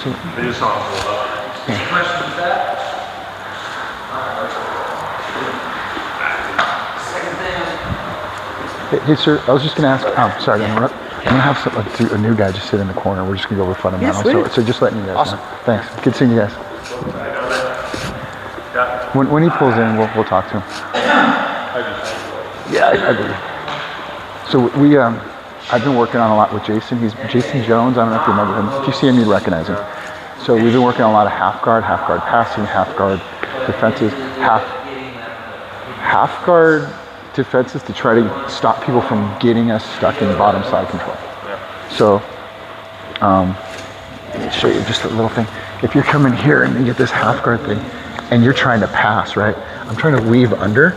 So, I just saw him pull up. Any questions with that? Second thing. hey, sir, I was just going to ask. Sorry to interrupt. I'm going to have a new guy just sit in the corner. We're just going to go over fundamentals. So just letting you guys Awesome. know. Thanks. Good seeing you guys. When he pulls in, we'll talk to him. Yeah, I agree. So I've been working on a lot with Jason. He's Jason Jones. I don't know if you remember him. If you see him, you'd recognize him. So we've been working on a lot of half guard passing, half guard defenses, half guard defenses to try to stop people from getting us stuck in bottom side control. So let me show you just a little thing. If you're coming here and you get this half guard thing, and you're trying to pass, right? I'm trying to weave under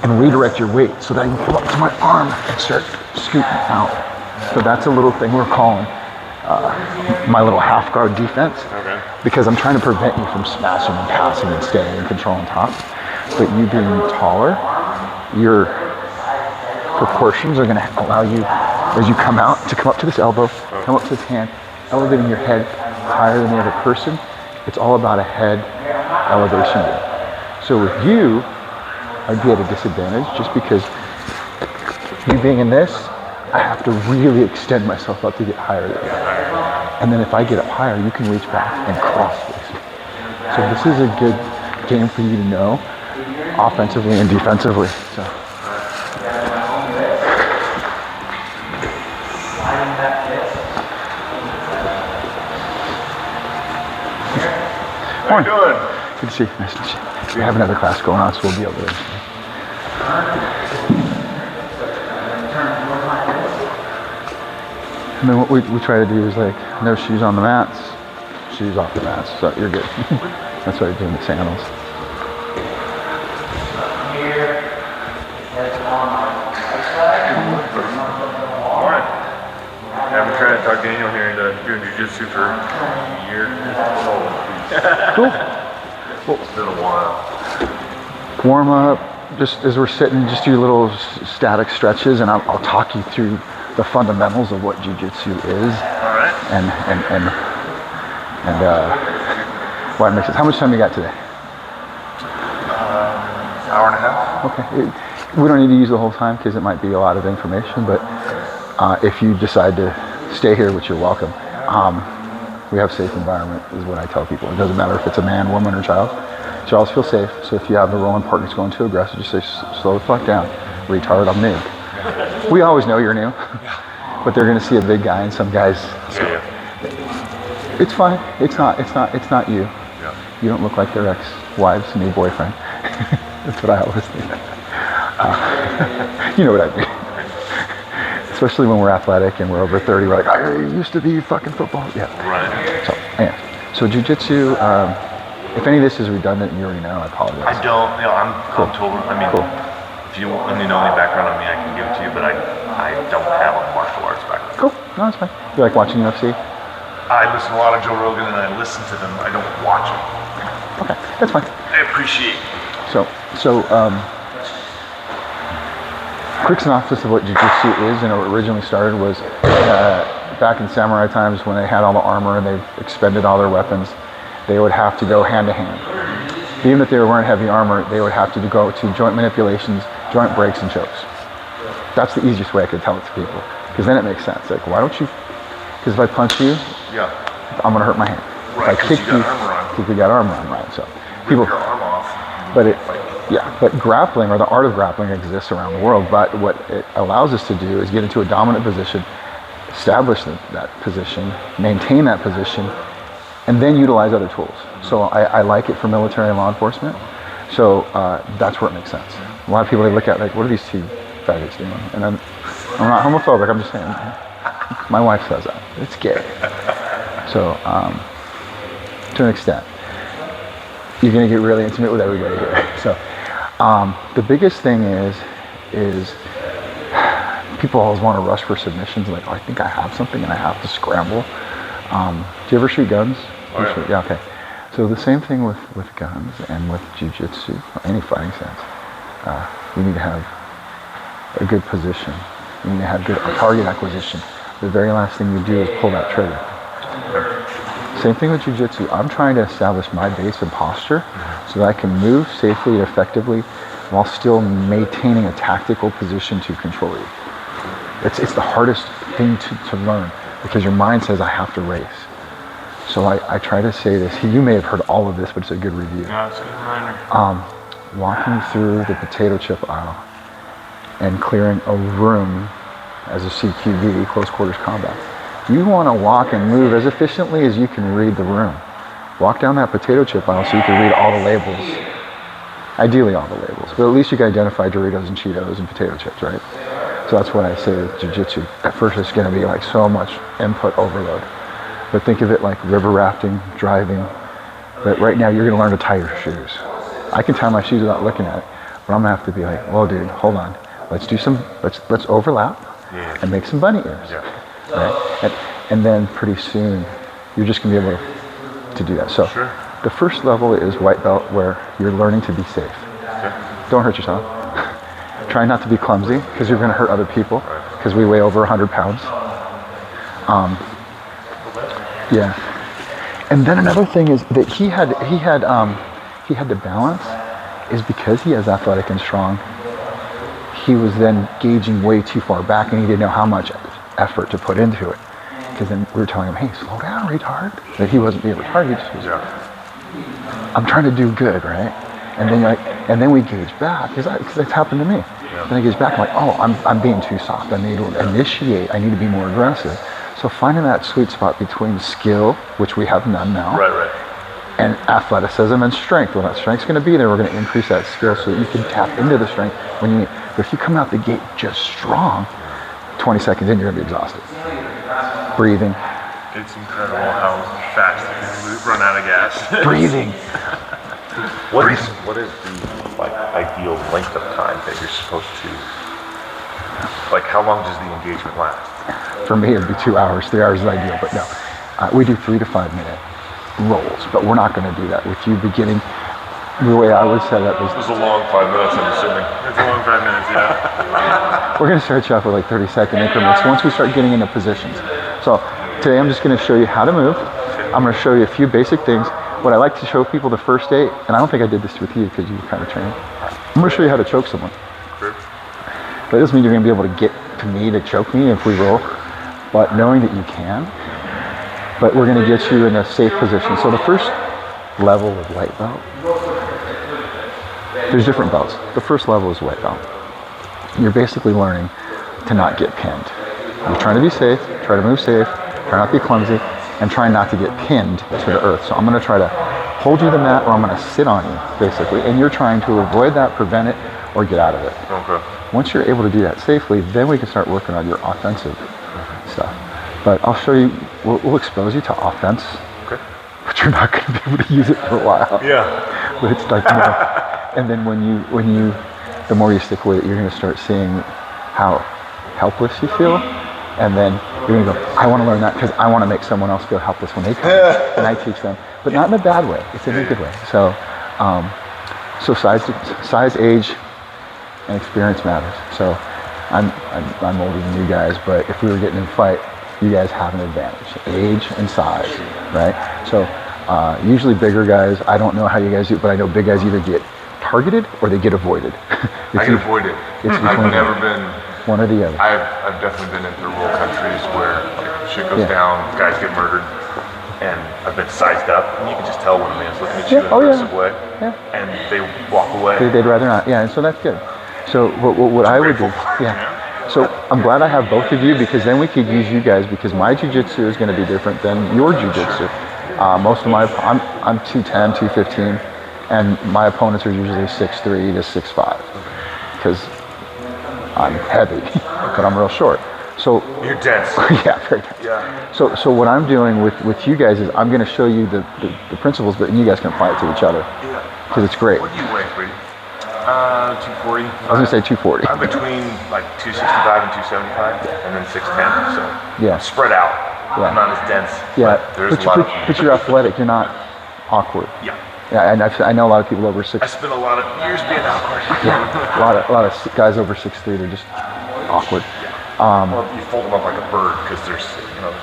and redirect your weight so that I can pull up to my arm and start scooting out. So that's a little thing we're calling my little half guard defense. Okay. Because I'm trying to prevent you from smashing and passing and staying in control on top. But you being taller, your proportions are going to allow you, as you come out, to come up to this elbow, come up to this hand, elevating your head higher than the other person. It's all about a head elevation game. So with you, I'd be at a disadvantage just because you being in this, I have to really extend myself up to get higher than you. And then if I get up higher, you can reach back and cross face me. So this is a good game for you to know, offensively and defensively. So. How you doing? Good to see you. Nice to see you. We have another class going on, so we'll be over there. And then what we try to do is like no shoes on the mats, shoes off the mats. So you're good. That's why you're doing the sandals. All right. I've been trying to talk Daniel here into doing jiu-jitsu for a year. Cool. It's been a while. Warm up, just as we're sitting, just do little static stretches, and I'll talk you through the fundamentals of what jiu-jitsu is. All right. And why it makes sense. How much time you got today? Hour and a half. Okay. We don't need to use the whole time because it might be a lot of information, but if you decide to stay here, which you're welcome, we have a safe environment is what I tell people. It doesn't matter if it's a man, woman, or child. Child feels safe. So if you have the rolling partners going too aggressive, just say, slow the fuck down. Retard, I'm new. We always know you're new, but they're going to see a big guy and some guys. Yeah. It's fine. It's not you. Yeah. You don't look like their ex-wife's new boyfriend. That's what I always think. You know what I mean. Especially when we're athletic and we're over 30, we're like, I used to be fucking football. Yeah. Right. So, yeah. So jiu-jitsu, if any of this is redundant and you already know, I apologize. I don't, I'm total, Cool. if you want to know any background on me, I can give it to you, but I don't have a martial arts background. Cool. No, that's fine. You like watching UFC? I listen to a lot of Joe Rogan and I listen to them. I don't watch them. Okay, that's fine. I appreciate So quick synopsis of what jiu-jitsu is and what originally started was back in samurai times when they had all the armor and they've expended all their weapons, they would have to go hand to hand. Even if they were wearing heavy armor, they would have to go to joint manipulations, joint breaks, and chokes. That's the easiest way I could tell it to people, because then it makes sense. Like, why don't you? Because if I punch you, Yeah. I'm gonna hurt my hand. Right, If I 'cause kick you got armor on. because we got armor on, right? So Rip people, your arm off. but grappling, or the art of grappling, exists around the world. But what it allows us to do is get into a dominant position, establish that position, maintain that position, and then utilize other tools. So I like it for military and law enforcement. So that's where it makes sense. A lot of people, they look at like, what are these two faggots doing? And I'm not homophobic. I'm just saying. My wife says that. It's gay. So to an extent, you're gonna get really intimate with everybody here. So the biggest thing is people always want to rush for submissions. Like, oh, I think I have something and I have to scramble. Do you ever shoot guns? Oh, yeah. Yeah, okay. So the same thing with guns and with jiu-jitsu, or any fighting sense. You need to have a good position. You need to have good target acquisition. The very last thing you do is pull that trigger. Same thing with jiu-jitsu. I'm trying to establish my base and posture so that I can move safely and effectively while still maintaining a tactical position to control you. It's the hardest thing to learn because your mind says I have to race. So I try to say this. You may have heard all of this, but it's a good review. Yeah, it's a good reminder. Walking through the potato chip aisle and clearing a room as a CQB, close quarters combat. You want to walk and move as efficiently as you can read the room. Walk down that potato chip aisle so you can read all the labels. Ideally all the labels, but at least you can identify Doritos and Cheetos and potato chips, right? So that's what I say with jiu-jitsu. At first it's going to be like so much input overload. But think of it like river rafting, driving. But right now you're going to learn to tie your shoes. I can tie my shoes without looking at it, but I'm going to have to be like, whoa dude, hold on. Let's overlap and make some bunny ears. Yeah. Right? And then pretty soon you're just going to be able to do that. So Sure. the first level is white belt where you're learning to be safe. Okay. Don't hurt yourself. Try not to be clumsy because you're going to hurt other people because we weigh over 100 pounds. Yeah. And then another thing is that he had to balance is because he is athletic and strong. He was then gauging way too far back and he didn't know how much effort to put into it. Because then we were telling him, hey, slow down, retard. But he wasn't being retarded, he just was, I'm trying to do good, right? And then we gauge back, because that's happened to me. Then I gauge back, I'm like, oh, I'm being too soft. I need to initiate, I need to be more aggressive. So finding that sweet spot between skill, which we have none now, Right. and athleticism and strength. Well, that strength's going to be there. We're going to increase that skill so that you can tap into the strength when you need. But if you come out the gate just strong, 20 seconds in, you're going to be exhausted. Breathing. It's incredible how fast you can run out of gas. Breathing. What is the ideal length of time that you're supposed to? How long does the engagement last? For me, it'd be 2 hours. 3 hours is ideal, but no. We do 3 to 5 minute rolls, but we're not going to do that with you beginning. The way I would set it up is It was a long 5 minutes, I'm assuming. It's a long 5 minutes, yeah. we're going to start you off with 30-second increments once we start getting into positions. So today I'm just going to show you how to move. I'm going to show you a few basic things. What I like to show people the first day, and I don't think I did this with you because you were kind of trained. I'm going to show you how to choke someone. Sure. But it doesn't mean you're going to be able to get to me to choke me if we roll, but knowing that you can. But we're going to get you in a safe position. So the first level of white belt, there's different belts. The first level is white belt. You're basically learning to not get pinned. You're trying to be safe, try to move safe, try not to be clumsy, and try not to get pinned to the earth. So I'm going to try to hold you to the mat, or I'm going to sit on you, basically, and you're trying to avoid that, prevent it, or get out of it. Okay. Once you're able to do that safely, then we can start working on your offensive stuff. But I'll show you, we'll expose you to offense, Okay. but you're not going to be able to use it for a while. Yeah. But it's like, and then when you, the more you stick with it, you're going to start seeing how helpless you feel. And then you're going to go, I want to learn that because I want to make someone else feel helpless when they come. And I teach them, but not in a bad way. It's in a good way. So, so size, age, and experience matters. So I'm older than you guys, but if we were getting in a fight, you guys have an advantage, age and size, right? So usually bigger guys, I don't know how you guys do it, but I know big guys either get targeted or they get avoided. I get avoided. I've never been. One or the other. I've definitely been in third world countries where shit goes down, guys get murdered, and I've been sized up, and you can just tell when a man's looking at you in an aggressive way, and they walk away. They'd rather not, yeah, and so that's good. So what I would do, So I'm glad I have both of you because then we could use you guys because my jiu-jitsu is going to be different than your jiu-jitsu. Most of I'm 210, 215, and my opponents are usually 6'3 to 6'5 because I'm heavy, but I'm real short. So You're dense. yeah, very dense. Yeah. So what I'm doing with you guys is I'm going to show you the principles, but you guys can apply it to each other because it's great. What do you weigh, Brady? 240. I was going to say 240. I'm between 265 and 275, and then 6'10", so Yeah. I'm spread out. Yeah. I'm not as dense. Yeah, But there's a lot of. but you're athletic. You're not awkward. Yeah. Yeah, and I know a lot of people over 6. I spent a lot of years being awkward. Yeah, a lot of guys over 6'3", they're just awkward. Well, you fold them up like a bird because there's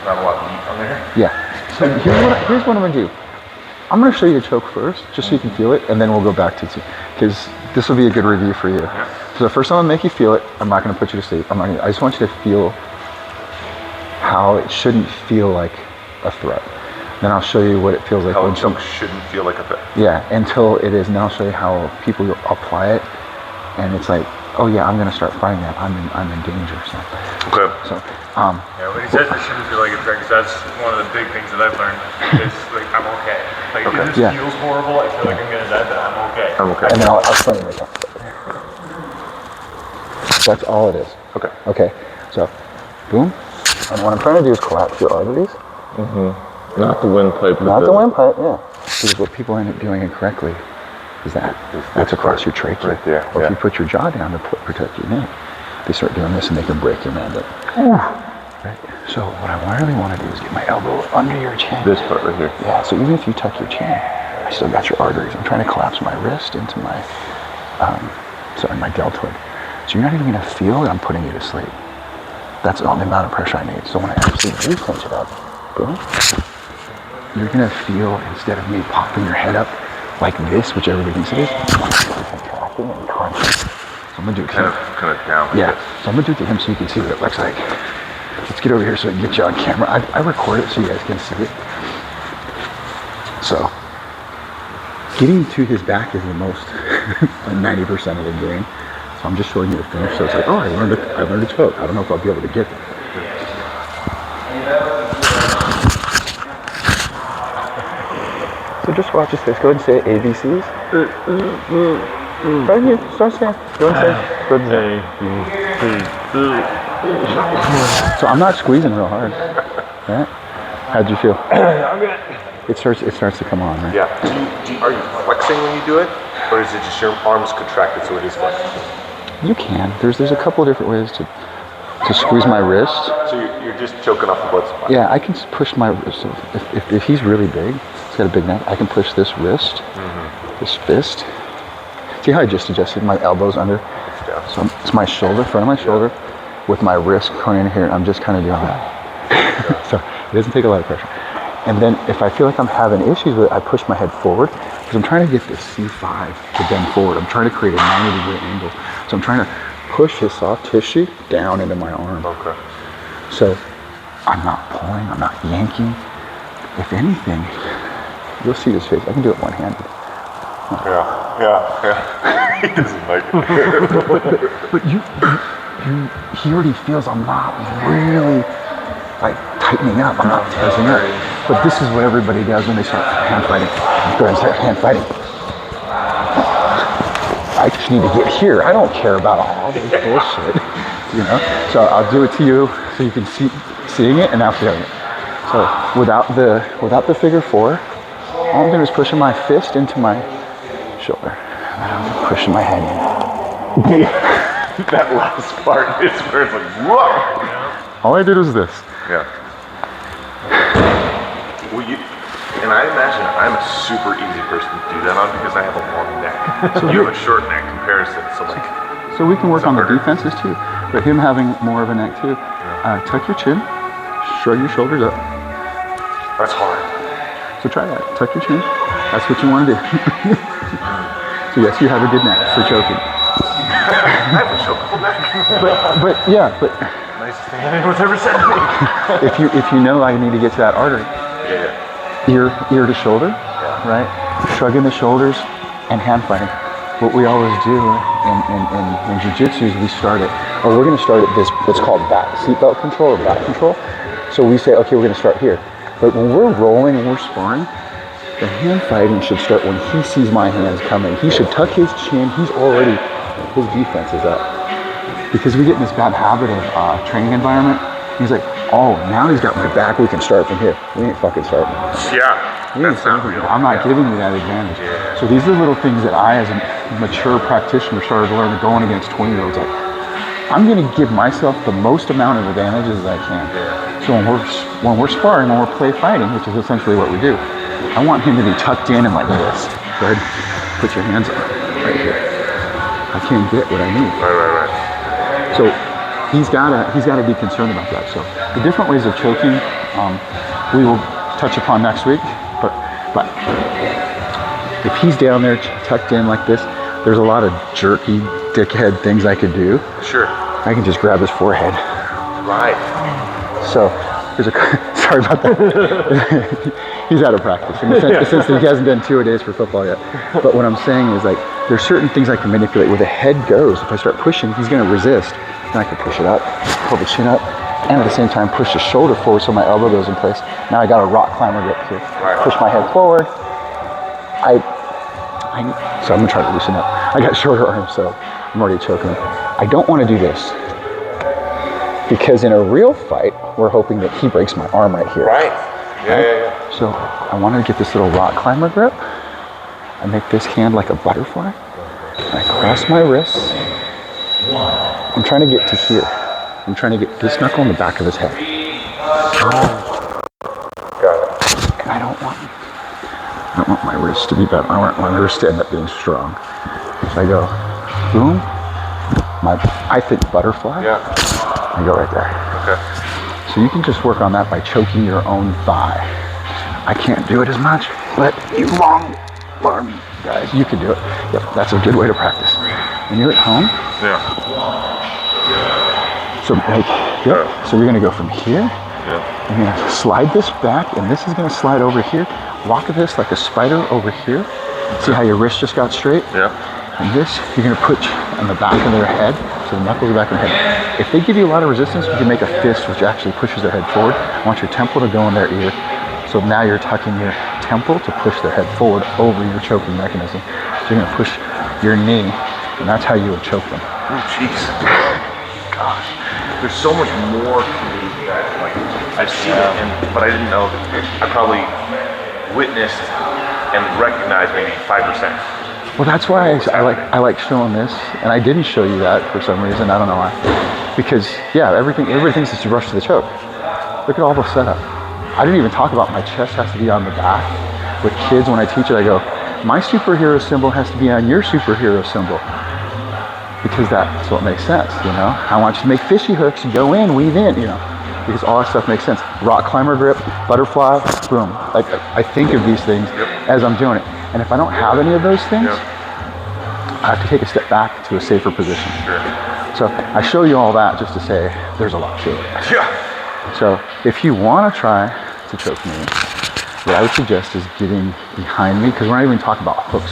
not a lot of meat on there. Yeah. So here's what I'm gonna do. I'm gonna show you the choke first, just so you can feel it, and then we'll go back to because this will be a good review for you. So first I'm gonna make you feel it. I'm not gonna put you to sleep. I just want you to feel how it shouldn't feel like a threat. Then I'll show you what it feels like How when a choke shouldn't feel like a threat. yeah, until it is. And I'll show you how people apply it, and it's like, oh yeah, I'm gonna start fighting that. I'm in danger. Okay. So Yeah, when he says it shouldn't feel like a threat, 'cause that's one of the big things that I've learned. Is like I'm okay. Like if this Yeah. feels horrible, I feel like I'm gonna die, but I'm okay. I'm okay. and then I'll explain it later. That's all it is. Okay. Okay, so boom, and what I'm trying to do is collapse your arteries. Not the windpipe. Not the windpipe, yeah. Because what people end up doing incorrectly is that's across your trachea. Right there, Or if yeah. you put your jaw down to protect your neck, they start doing this and they can break your mandate. Right. So what I really want to do is get my elbow under your chin. This part right here. Yeah. So even if you tuck your chin, I still got your arteries. I'm trying to collapse my wrist into my, my deltoid. So you're not even going to feel that I'm putting you to sleep. That's the only amount of pressure I need. So when I actually do clench it up, boom. You're gonna feel, instead of me popping your head up like this, which everybody thinks it is, contracting and crunching. So I'm gonna do it Kind of down. Like yeah, this. so I'm gonna do it to him so you can see what it looks like. Let's get over here so I can get you on camera. I record it so you guys can see it. So, getting to his back is the most, like 90% of the game. So I'm just showing you the finish. So it's like, oh, I learned to choke. I don't know if I'll be able to get there. So just watch his face. Go ahead and say ABCs. Right here. Start saying. Go ahead and say. Go ahead and say. So I'm not squeezing real hard. Right? How'd you feel? I'm good. It starts to come on, right? Yeah. Are you flexing when you do it, or is it just your arms contracted so it is flexing? You can. There's a couple of different ways to squeeze my wrist. So you're just choking off the blood supply. Yeah, I can push my wrist. So if he's really big, he's got a big neck, I can push this wrist, this fist. See how I just adjusted my elbows under? Yeah. So it's my shoulder, front of my shoulder, with my wrist going in here. I'm just kind of doing that. So it doesn't take a lot of pressure. And then if I feel like I'm having issues with it, I push my head forward because I'm trying to get this C5 to bend forward. I'm trying to create a 90-degree angle. So I'm trying to push his soft tissue down into my arm. Okay. So I'm not pulling, I'm not yanking. If anything, you'll see his face. I can do it one-handed. Yeah. He doesn't like it. But he already feels I'm not really like tightening up. I'm not tensing up. But this is what everybody does when they start hand fighting. Go ahead and start hand fighting. I just need to get here. I don't care about all this bullshit, you know. So I'll do it to you so you can seeing it and now feeling it. So without the figure four, all I'm doing is pushing my fist into my shoulder. And I'm pushing my head in. That last part is where it's like, whoa. All I did was this. Yeah. Well, and I imagine I'm a super easy person to do that on because I have a long neck. So you have a short neck comparison. So we can work on the defenses too. But him having more of a neck too. Tuck your chin, shrug your shoulders up. That's hard. So try that. Tuck your chin. That's what you want to do. So yes, you have a good neck for choking. I have a chokeable neck. But Nicest thing anyone's ever said to me. if you know I need to get to that artery, Yeah. ear to shoulder, right? Shrugging the shoulders and hand fighting. What we always do in jiu-jitsu is we start it, or we're going to start at this, what's called back, seatbelt control or back control. So we say, okay, we're going to start here. But when we're rolling and we're sparring, the hand fighting should start when he sees my hands coming. He should tuck his chin. His defense is up. Because we get in this bad habit of training environment. He's like, oh, now he's got my back. We can start from here. We ain't fucking starting. Yeah. We ain't starting from here. I'm not giving you that advantage. Yeah. So these are little things that I, as a mature practitioner, started to learn going against 20-year-olds. Like, I'm going to give myself the most amount of advantages as I can. So when we're sparring, when we're play fighting, which is essentially what we do, I want him to be tucked in and like this. Go ahead, put your hands up right here. I can't get what I need. Right. So he's gotta be concerned about that. So the different ways of choking, we will touch upon next week. But if he's down there tucked in like this, there's a lot of jerky dickhead things I could do. Sure. I can just grab his forehead. Right. So there's a sorry about that. He's out of practice in the sense that he hasn't done 2-a-days for football yet. But what I'm saying is like there's certain things I can manipulate where the head goes. If I start pushing, he's going to resist. Then I can push it up, pull the chin up, and at the same time push the shoulder forward so my elbow goes in place. Now I got a rock climber grip here. Right. Push my head forward. So I'm gonna try to loosen up. I got shorter arms, so I'm already choking him. I don't want to do this because in a real fight, we're hoping that he breaks my arm right here. Right. Yeah. So I want to get this little rock climber grip. I make this hand like a butterfly. And I cross my wrists. I'm trying to get to here. I'm trying to get this knuckle in the back of his head. Got it. And I don't want my wrist to be bent. I want my wrist to end up being strong. So I go, boom. I think butterfly. Yeah. I go right there. Okay. So you can just work on that by choking your own thigh. I can't do it as much, but you long arm guys, you can do it. Yep, that's a good way to practice. When you're at home, Yeah. so like, yep. So you're gonna go from here. Yeah. I'm gonna slide this back, and this is gonna slide over here. Walk this like a spider over here. See how your wrist just got straight? Yeah. And this, you're gonna put on the back of their head, so the knuckles are back of their head. If they give you a lot of resistance, you can make a fist, which actually pushes their head forward. I want your temple to go in their ear. So now you're tucking your temple to push their head forward over your choking mechanism. So you're gonna push your knee, and that's how you would choke them. Oh, jeez. Gosh. There's so much more to me that, like, I've seen it, but I didn't know. I probably witnessed and recognized maybe 5%. Well, that's why I like showing this, and I didn't show you that for some reason. I don't know why. Because yeah, everything's just to rush to the choke. Look at all the setup. I didn't even talk about my chest has to be on the back. With kids, when I teach it, I go, my superhero symbol has to be on your superhero symbol. Because that's what makes sense, you know? I want you to make fishy hooks, go in, weave in, you know? Because all that stuff makes sense. Rock climber grip, butterfly, boom. I think of these things as I'm doing it. And if I don't have any of those things, I have to take a step back to a safer position. Sure. So I show you all that just to say there's a lot to it. Yeah. So if you want to try to choke me, what I would suggest is getting behind me, because we're not even talking about hooks.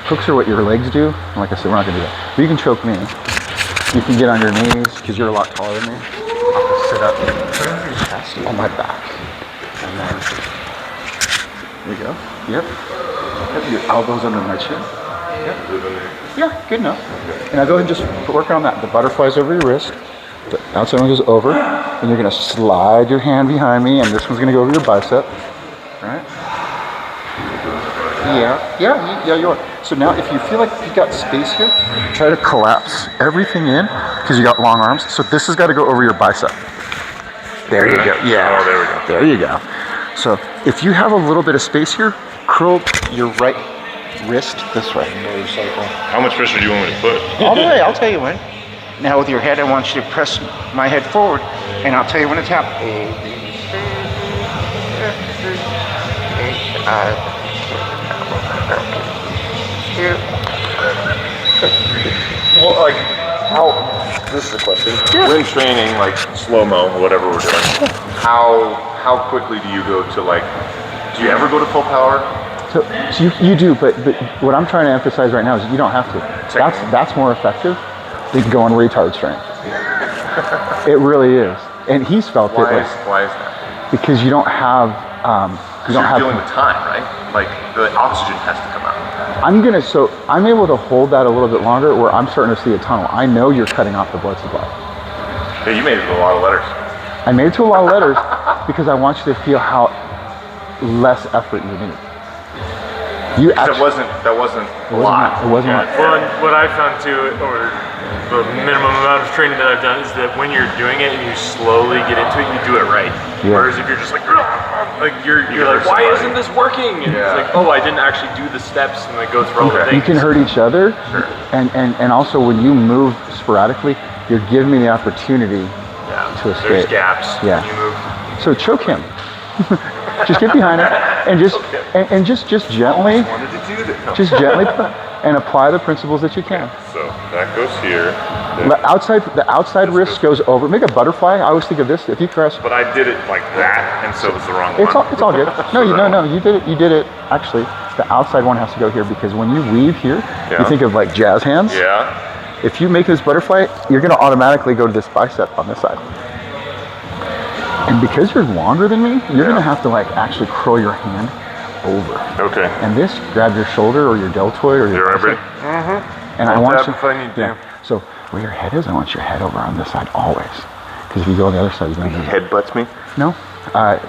Hooks are what your legs do, and like I said, we're not going to do that. But you can choke me. You can get on your knees, because you're a lot taller than me. I'll just sit up, put on your chest on my back, and then there you go. Yep. Have your elbows under my chin. Yep. Yeah, good enough. And now go ahead and just work on that. The butterflies over your wrist. The outside one goes over, and you're gonna slide your hand behind me, and this one's gonna go over your bicep. Right? Yeah, you are. So now if you feel like you've got space here, try to collapse everything in, because you got long arms. So this has got to go over your bicep. There you go. Yeah. Oh, there we go. There you go. So if you have a little bit of space here, curl your right wrist this way. How much pressure do you want me to put? All the way, I'll tell you when. Now with your head, I want you to press my head forward, and I'll tell you when to tap. Well, like, this is a question. When training, like, slow-mo, or whatever we're doing, how quickly do you go to, like, do you ever go to full power? So you do, but what I'm trying to emphasize right now is you don't have to. That's more effective than going retard strength. It really is, and he's felt it. Why is that? Because you don't have You're dealing with time, right? Like, the oxygen has to come out. I'm able to hold that a little bit longer where I'm starting to see a tunnel. I know you're cutting off the blood supply. Yeah, you made it to a lot of letters. I made it to a lot of letters because I want you to feel how less effort you need. That wasn't a lot. It wasn't a lot. Well, and what I found too, or the minimum amount of training that I've done, is that when you're doing it and you slowly get into it, you do it right. Yeah. Whereas if you're just like you're like, why isn't this working? And it's like, oh, I didn't actually do the steps and like go through all the things. You can hurt each other, Sure. and also when you move sporadically, you're giving me the opportunity to escape. There's gaps. Yeah. When you move. So choke him. Just get behind it and just gently, Wanted to do that. just gently put, and apply the principles that you can. So that goes here. The outside wrist goes over. Make a butterfly. I always think of this. If you press, But I did it like that, and so it was the wrong it's one. all good. No, you did it. You did it. Actually, the outside one has to go here because when you weave here, you Yeah. think of like jazz hands. Yeah. If you make this butterfly, you're gonna automatically go to this bicep on this side. And because you're longer than me, you're gonna have to like actually curl your hand over. Okay. And this, grab your shoulder or your deltoid or your You're bicep. ready? And I I'll want tap you. if I need to. Yeah. So where your head is, I want your head over on this side always. Because if you go on the other side, you're gonna lose it. Headbutts me. No.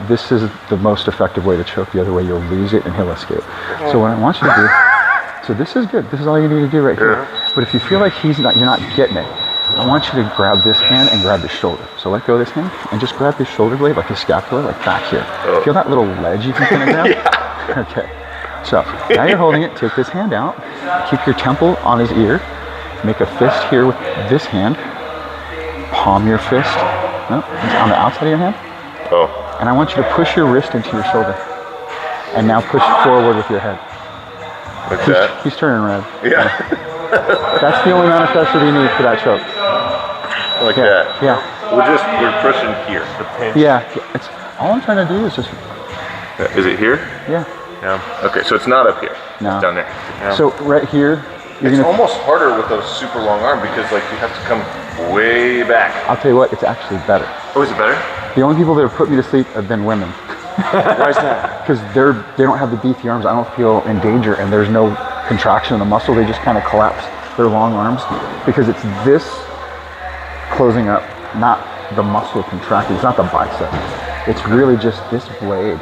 This is the most effective way to choke. The other way, you'll lose it and he'll escape. So what I want you to do. So this is good. This is all you need to do right here. But if you feel like you're not getting it, I want you to grab this hand and grab the shoulder. So let go of this hand and just grab this shoulder blade, like the scapula, like back here. Feel that little ledge you can kind of grab? Yeah. Okay. So now you're holding it. Take this hand out. Keep your temple on his ear. Make a fist here with this hand. Palm your fist. No, it's on the outside of your hand. Oh. And I want you to push your wrist into your shoulder. And now push forward with your head. Like that. He's turning red. Yeah. That's the only amount of pressure you need for that choke. Like Yeah. that. Yeah. We're pushing here. The pinch. Yeah. It's all I'm trying to do is just Is it here? yeah. Yeah. Okay, so it's not up here. No. It's down there. Yeah. So right here, you're It's gonna. almost harder with a super long arm because like you have to come way back. I'll tell you what, it's actually better. Oh, is it better? The only people that have put me to sleep have been women. Why is that? Because they don't have the beefy arms. I don't feel in danger, and there's no contraction in the muscle. They just kind of collapse their long arms because it's this closing up, not the muscle contracting. It's not the bicep. It's really just this blade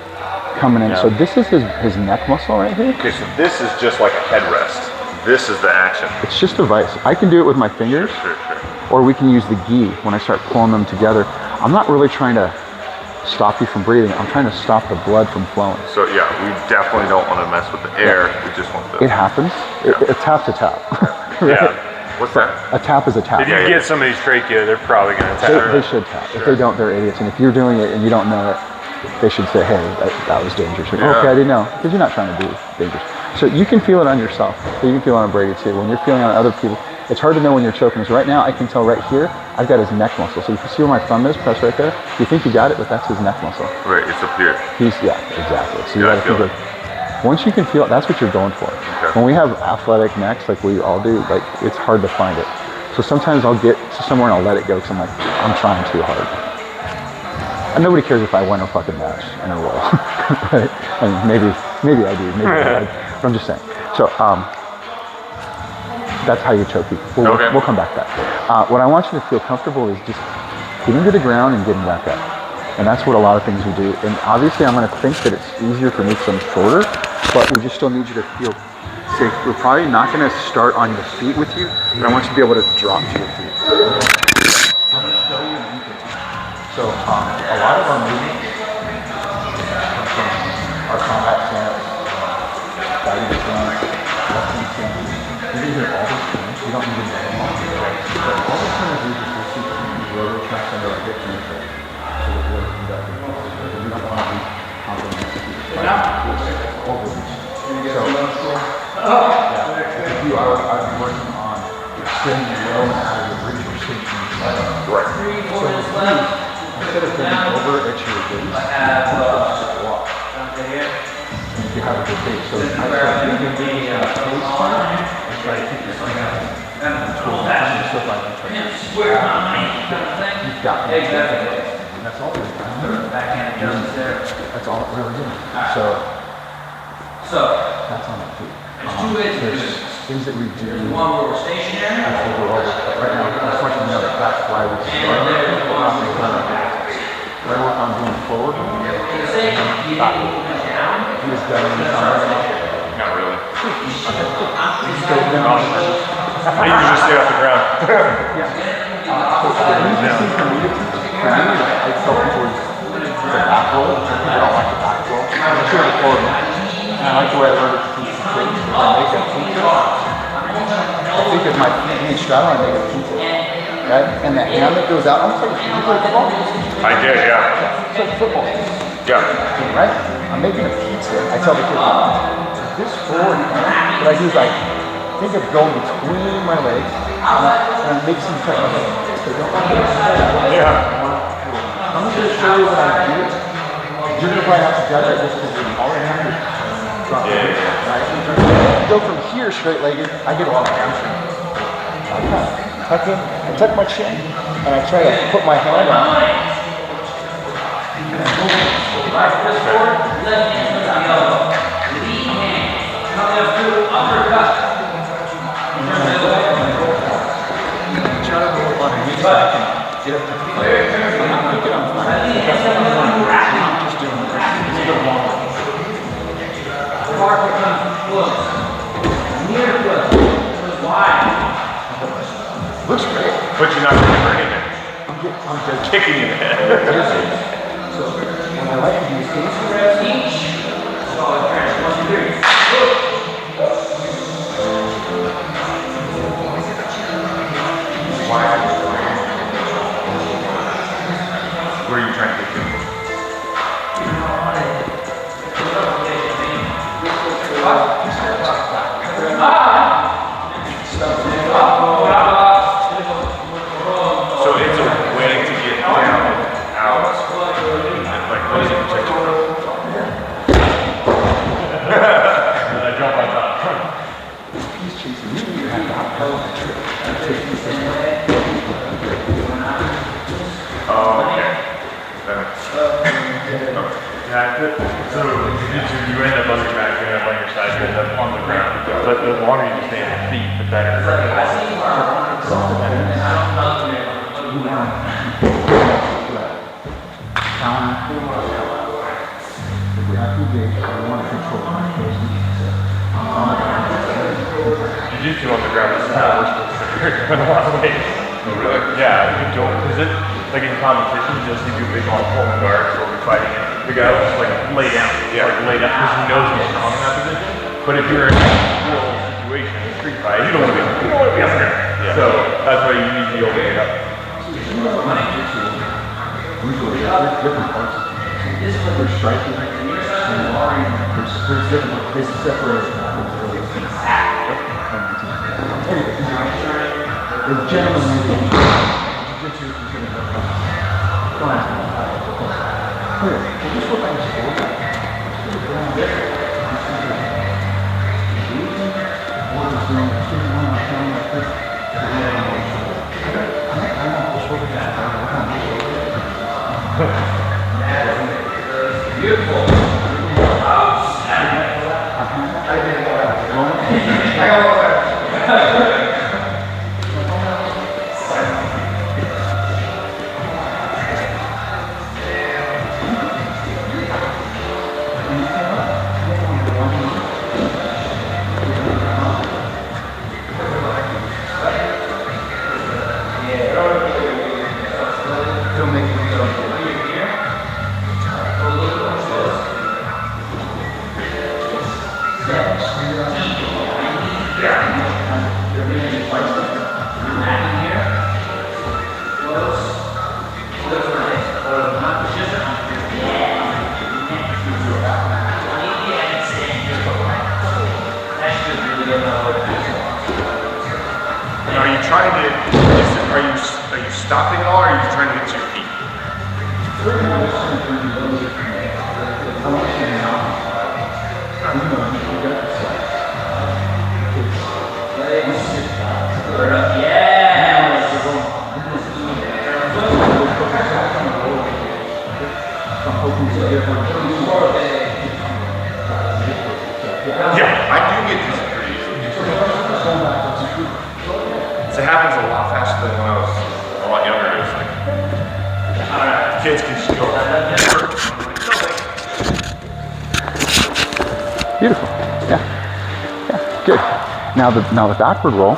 coming in. So this is his neck muscle right here. Okay, so this is just like a headrest. This is the action. It's just a vice. I can do it with my fingers, Sure. or we can use the gi when I start pulling them together. I'm not really trying to stop you from breathing. I'm trying to stop the blood from flowing. So yeah, we definitely don't want to mess with the air. We just want the. It happens. A tap's a tap. Yeah. What's that? A tap is a tap. If you get somebody's trachea, they're probably gonna tap. They should tap. If they don't, they're idiots. And if you're doing it and you don't know it, they should say, hey, that was dangerous. Like, Yeah. okay, I didn't know. Because you're not trying to be dangerous. So you can feel it on yourself. So you can feel it on Brady too. When you're feeling it on other people, it's hard to know when you're choking. So right now, I can tell right here, I've got his neck muscle. So you can see where my thumb is, press right there. You think you got it, but that's his neck muscle. Right, it's up here. Yeah, exactly. So you Yeah, I gotta feel think of, once you can feel it, that's what you're going for. Okay. When we have athletic necks, like we all do, like it's hard to find it. So sometimes I'll get to somewhere and I'll let it go because I'm like, I'm trying too hard. And nobody cares if I win a fucking match in a row, right? I mean, maybe I do, maybe I don't. But I'm just saying. So that's how you choke people. Okay. We'll come back to that. What I want you to feel comfortable is just getting to the ground and getting back up. And that's what a lot of things we do. And obviously I'm going to think that it's easier for me because I'm shorter, but we just still need you to feel safe. We're probably not going to start on your feet with you, but I want you to be able to drop to your feet. So I'm going to show you an equal. So a lot of our movements come from our combat stance, guided stance, wrestling stance. You can hear all those things. You don't need to know them all. But all we're trying to do is just listen to the rotor tracks under our hips and your foot. So that we're conducting. Because we don't want to be compromised with the overreach. So, yeah, if you are, I've been working on extending the low and out of your bridge or sitting in the middle. Right. Three quarters left. Instead of bending over at your base, just walk. If you have a good base. So I start moving these in a close spot. I try to keep your feet out. Square on me, kind of thing. You've got me. Exactly. And that's all we're doing. Backhand adjustments there. That's all we're doing. So So, that's on the feet. there's two ways to do There's this. things that we do. There's one where we're stationary, That's what we're over. Right now, unfortunately, no, that's why we and start. there's one where we're going When I work on going forward, For the sake of keeping moving down, he is done in the summer. Not really. I usually stay off the ground. For me, I tell people it's a back roll. People don't like the back roll. I'm sure the forward roll. And I like the way I learned it to teach the kids. If I make a pizza, I think of my me and Straddle, I make a pizza. Right? And the hand that goes out, almost like you play football. I did, yeah. It's like football, Yeah. right? I'm making a pizza. I tell the kids, this forward, what I do is I think of going between my legs and I'm mixing type of Yeah. I'm just going to show you when I do it. You're going to probably have to judge it just because you're already having to drop the weight, right? If you go from here straight-legged, I get a lot of hamstring. I kind of tuck in, I tuck my chin, and I try to put my hand on. Right fist forward, left hand to the elbow. Lead hand. Now left foot uppercut. Turn the other way. Try to go on your knees so I can get up to the feet. I'm not thinking I'm fine. I'm just doing it. It's a little longer. Parker comes close. Near foot. Wide. Looks great. But you're not going for anything. I'm just Kicking you in the head. so when I like to do things, Reps each. Solid press. 1, 2, 3. Where are you trying to get to? So it's a way to get down out. Like, what does it protect you from? I jump on top. he's chasing you. You have to have power to trip. Oh, okay. That makes sense. Yeah, so you end up on your back, you end up on your side, you end up on the ground. But the longer you stay on your feet, the better. Jiu-jitsu on the ground is kind of worse in a lot of ways. Oh, really? Yeah, you don't, because it, like in competitions, you'll see people big on pulling guards or we're fighting it. The guy will just like lay down, like lay down, because he knows he's strong in that position. But if you're in a real situation, a street fight, you don't want to be on the ground. Yeah. So that's why you need to be able to get up. Usually there's different parts of it. There's striking, there's different, they separate the gentleman jiu-jitsu is considered don't ask me. Here, just look on the sport. And are you trying to, are you stopping at all, or are you trying to get to your feet? Yeah, I do get dizzy pretty easily. So it happens a lot faster than when I was a lot younger. It was like, kids can just go. Beautiful. Yeah. Yeah. Good. Now the backward roll.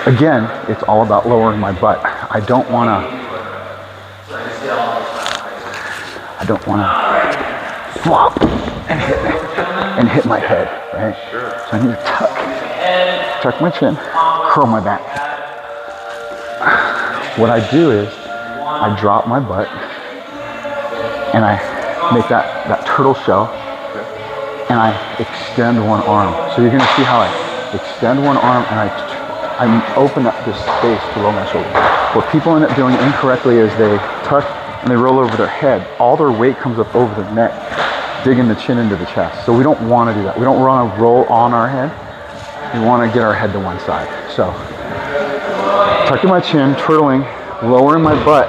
Again, it's all about lowering my butt. I don't want to flop and hit my head, right? Sure. So I need to tuck my chin, curl my back. What I do is I drop my butt and I make that turtle shell, and I extend one arm. So you're gonna see how I extend one arm and I open up this space below my shoulder. What people end up doing incorrectly is they tuck and they roll over their head. All their weight comes up over their neck, digging the chin into the chest. So we don't want to do that. We don't want to roll on our head. We want to get our head to one side. So tucking my chin, turtling, lowering my butt.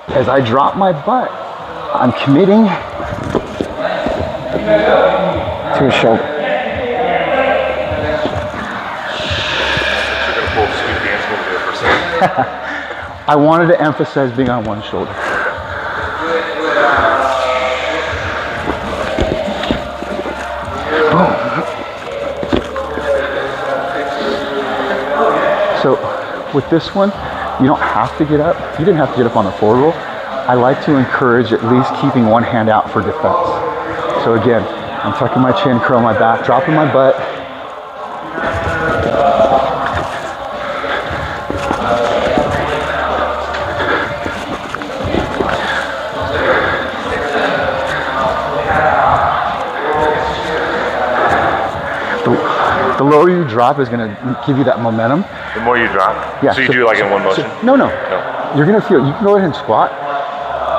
As I drop my butt, I'm committing to his shoulder. You're gonna pull a sweet dance move there for a second. I wanted to emphasize being on one shoulder. So with this one, you don't have to get up. You didn't have to get up on the forward roll. I like to encourage at least keeping one hand out for defense. So again, I'm tucking my chin, curling my back, dropping my butt. The lower you drop is going to give you that momentum. The more you drop? Yeah. So you do like in one motion? No. You're going to feel, you can go ahead and squat.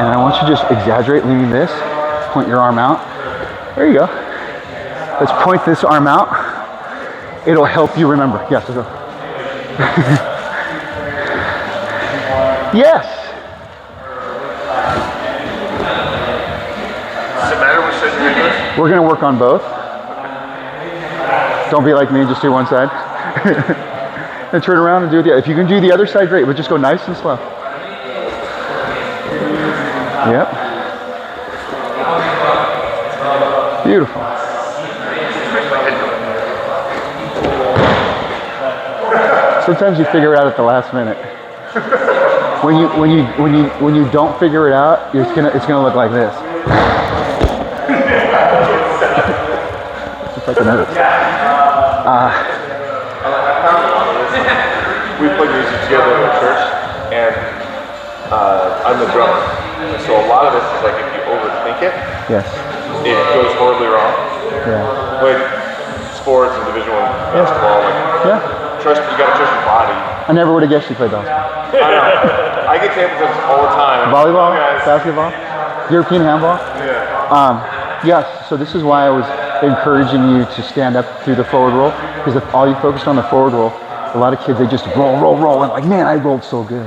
And I want you to just exaggerate leaning this. Point your arm out. There you go. Let's point this arm out. It'll help you remember. Yes, let's go. Yes. Does it matter which side you're doing? We're going to work on both. Don't be like me, just do one side. And turn around and do the other. If you can do the other side, great, but just go nice and slow. Yep. Beautiful. Sometimes you figure it out at the last minute. When you don't figure it out, it's gonna look like this. It's like a nervous. We play music together at church, and I'm the drummer. And so a lot of this is like if you overthink it, Yes. it goes horribly wrong. Yeah. Like sports and Division I basketball, like Yeah. you gotta trust your body. I never would have guessed you played basketball. I know. I get table tennis all the time. Volleyball, Guys. basketball, European handball. Yeah. Yes. So this is why I was encouraging you to stand up through the forward roll, because if all you focused on the forward roll, a lot of kids they just roll, and like, man, I rolled so good.